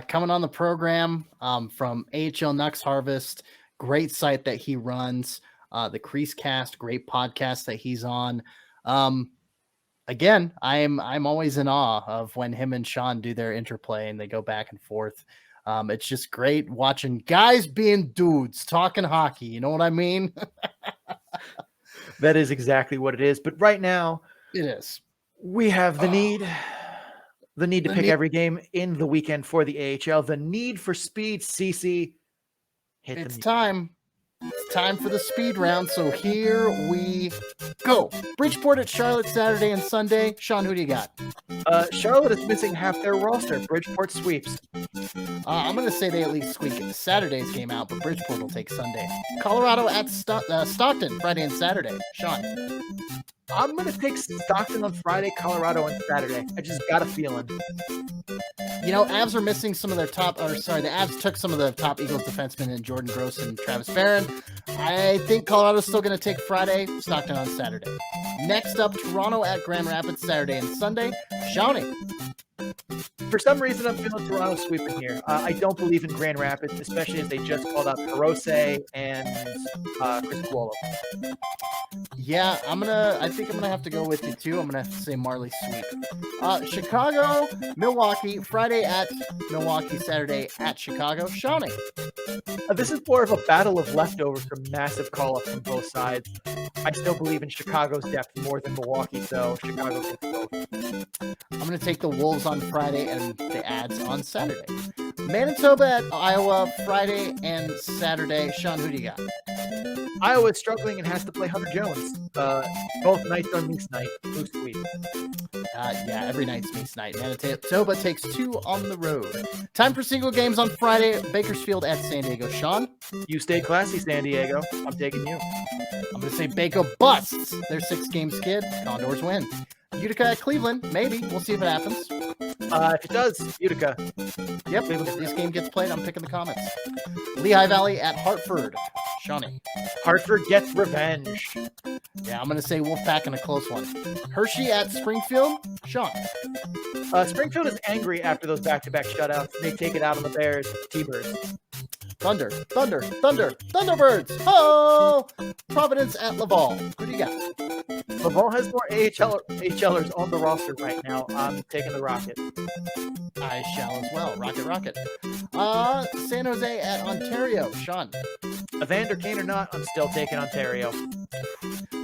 E: coming on the program from AHL Nucks Harvest. Great site that he runs. The Crease Cast, great podcast that he's on. Again, I'm always in awe of when him and Sean do their interplay and they go back and forth. It's just great watching guys being dudes talking hockey. You know what I mean?
F: That is exactly what it is. But right now,
E: it is.
F: We have the need to pick every game in the weekend for the AHL. The need for speed, CC.
E: It's time. It's time for the speed round. So here we go. Bridgeport at Charlotte Saturday and Sunday. Sean, who do you got?
F: Charlotte is missing half their roster. Bridgeport sweeps.
E: I'm going to say they at least squeak Saturday's game out, but Bridgeport will take Sunday. Colorado at Stockton Friday and Saturday. Sean.
F: I'm going to take Stockton on Friday, Colorado on Saturday. I just got a feeling.
E: You know, Avs are missing some of their the Avs took some of the top Eagles defensemen in Jordan Gross and Travis Barron. I think Colorado's still going to take Friday, Stockton on Saturday. Next up, Toronto at Grand Rapids Saturday and Sunday. Shawnee.
F: For some reason, I'm feeling Toronto sweeping here. I don't believe in Grand Rapids, especially as they just called out Hirose and Chris Cuolo.
E: Yeah, I think I'm gonna have to go with you too. I'm gonna have to say Marley sweep. Chicago, Milwaukee, Friday at Milwaukee, Saturday at Chicago. Shawnee.
F: This is more of a battle of leftovers from massive call-ups from both sides. I still believe in Chicago's depth more than Milwaukee, so Chicago takes both.
E: I'm going to take the Wolves on Friday and the Ads on Saturday. Manitoba at Iowa, Friday and Saturday. Sean, who do you got?
F: Iowa is struggling and has to play Hunter Jones. Both nights on Meese night. Who's sweet?
E: Yeah, every night's Meese night. Manitoba takes 2 on the road. Time for single games on Friday. Bakersfield at San Diego. Sean?
F: You stay classy, San Diego. I'm taking you.
E: I'm going to say Baco busts their 6-game skid. Condors win. Utica at Cleveland. Maybe. We'll see if it happens.
F: If it does, Utica.
E: Yep. If this game gets played, I'm picking the Comets. Lehigh Valley at Hartford. Shawnee.
F: Hartford gets revenge.
E: Yeah, I'm going to say Wolfpack in a close one. Hershey at Springfield. Sean.
F: Springfield is angry after those back-to-back shutouts. They take it out on the Bears. T-Birds.
E: Thunderbirds. Oh! Providence at Laval. Who do you got?
F: Laval has more AHLers on the roster right now. I'm taking the Rocket.
E: I shall as well. Rocket. San Jose at Ontario. Sean.
F: Evander Kane or not, I'm still taking Ontario.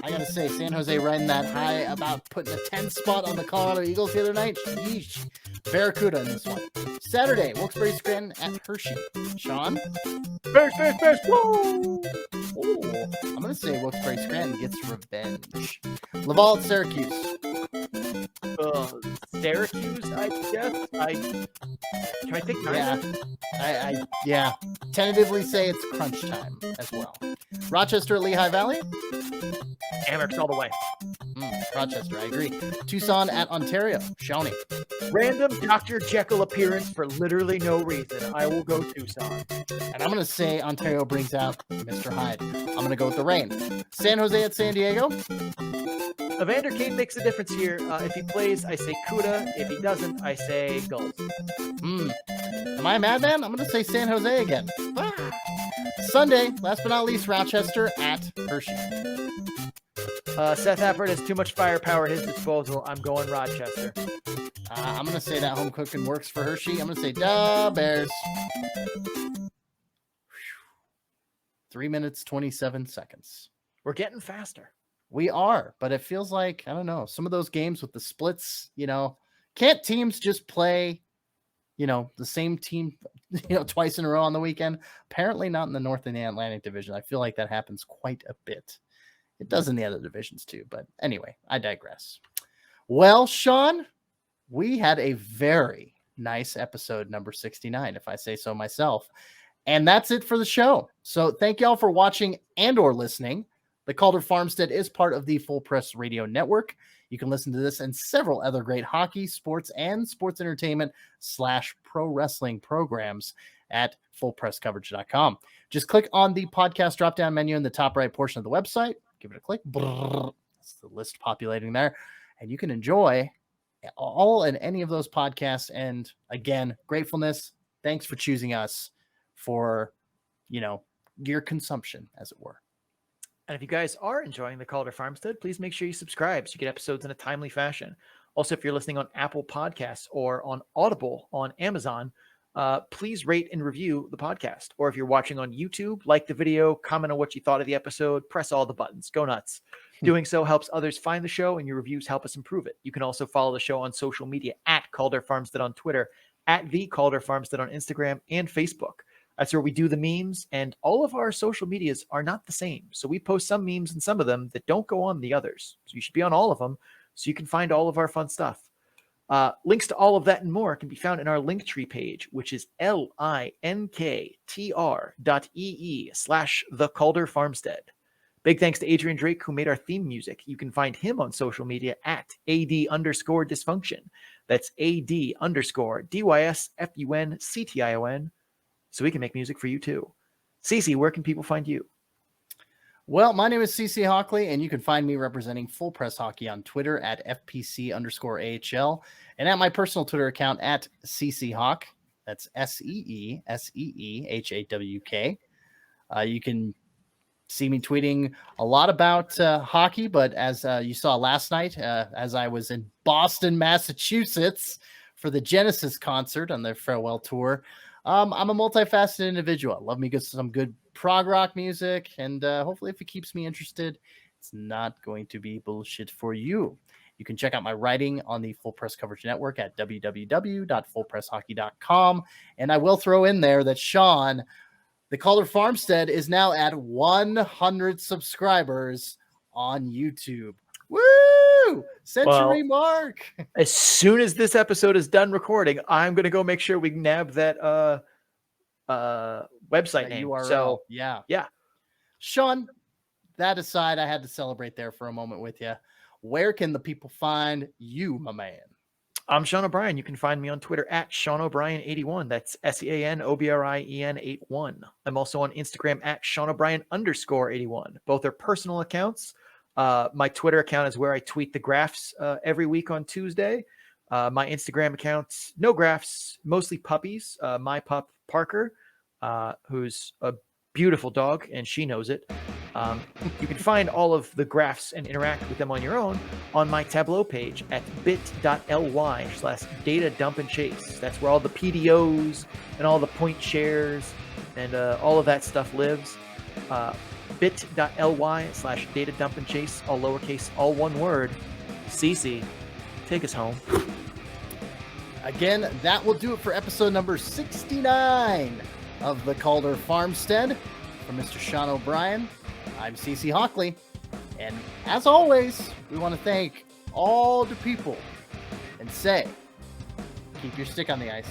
E: I gotta say, San Jose riding that high about putting a 10th spot on the Colorado Eagles the other night. Yeesh. Barracuda in this one. Saturday, Wilkes-Barre Scranton at Hershey. Sean?
F: Bears, woo!
E: Oh, I'm gonna say Wilkes-Barre Scranton gets revenge. Laval at Syracuse.
F: Syracuse, I guess. Can I take nine?
E: Yeah. Tentatively say it's crunch time as well. Rochester at Lehigh Valley.
F: Amerks all the way.
E: Rochester, I agree. Tucson at Ontario. Shawnee.
F: Random Dr. Jekyll appearance for literally no reason. I will go Tucson.
E: And I'm going to say Ontario brings out Mr. Hyde. I'm going to go with the rain. San Jose at San Diego.
F: Evander Kane makes a difference here. If he plays, I say Cuda. If he doesn't, I say Gulls.
E: Am I a madman? I'm going to say San Jose again. Sunday, last but not least, Rochester at Hershey.
F: Seth Appert has too much firepower at his disposal. I'm going Rochester.
E: I'm going to say that home cooking works for Hershey. I'm going to say, duh, Bears. 3 minutes, 27 seconds.
F: We're getting faster.
E: We are, but it feels like, I don't know, some of those games with the splits, can't teams just play, the same team, twice in a row on the weekend? Apparently not in the North and the Atlantic Division. I feel like that happens quite a bit. It does in the other divisions too, but anyway, I digress. Well, Sean, we had a very nice episode number 69, if I say so myself. And that's it for the show. So thank y'all for watching and or listening. The Calder Farmstead is part of the Full Press Radio Network. You can listen to this and several other great hockey, sports, and sports entertainment / pro wrestling programs at fullpresscoverage.com. Just click on the podcast drop-down menu in the top right portion of the website. Give it a click. That's the list populating there. And you can enjoy all and any of those podcasts. And again, gratefulness. Thanks for choosing us for, your consumption, as it were.
F: And if you guys are enjoying the Calder Farmstead, please make sure you subscribe so you get episodes in a timely fashion. Also, if you're listening on Apple Podcasts or on Audible on Amazon, please rate and review the podcast. Or if you're watching on YouTube, like the video, comment on what you thought of the episode, press all the buttons, go nuts. Doing so helps others find the show, and your reviews help us improve it. You can also follow the show on social media at Calder Farmstead on Twitter, at the Calder Farmstead on Instagram and Facebook. That's where we do the memes, and all of our social medias are not the same. So we post some memes and some of them that don't go on the others. So you should be on all of them so you can find all of our fun stuff. Links to all of that and more can be found in our Linktree page, which is linktr.ee/The Calder Farmstead. Big thanks to Adrian Drake, who made our theme music. You can find him on social media at AD_dysfunction. That's AD_DYSFUNCTION. So we can make music for you too. Cece, where can people find you?
E: Well, my name is CC Hockley, and you can find me representing Full Press Hockey on Twitter at FPC_AHL, and at my personal Twitter account at CCHawk. That's SEESEEHAWK. You can see me tweeting a lot about hockey, but as you saw last night, as I was in Boston, Massachusetts for the Genesis concert on their farewell tour, I'm a multifaceted individual. I love me some good prog rock music, and hopefully if it keeps me interested, it's not going to be bullshit for you. You can check out my writing on the Full Press Coverage Network at www.fullpresshockey.com, and I will throw in there that Sean, the Calder Farmstead, is now at 100 subscribers on YouTube. Woo! Century mark.
F: As soon as this episode is done recording, I'm going to go make sure we nab that website name.
E: URL.
F: So
E: yeah.
F: Sean,
E: that aside, I had to celebrate there for a moment with you. Where can the people find you, my man?
F: I'm Sean O'Brien. You can find me on Twitter at Sean O'Brien81. That's SeanObrien81. I'm also on Instagram at Sean O'Brien_81. Both are personal accounts. My Twitter account is where I tweet the graphs every week on Tuesday. My Instagram account, no graphs, mostly puppies. My pup, Parker, who's a beautiful dog, and she knows it. You can find all of the graphs and interact with them on your own on my Tableau page at bit.ly/data-dump-and-chase. That's where all the PDOs and all the point shares and all of that stuff lives. Bit.ly/data-dump-and-chase, all lowercase, all one word. CC, take us home.
E: Again, that will do it for episode number 69 of the Calder Farmstead. For Mr. Sean O'Brien, I'm CC Hockley. And as always, we want to thank all the people and say, keep your stick on the ice.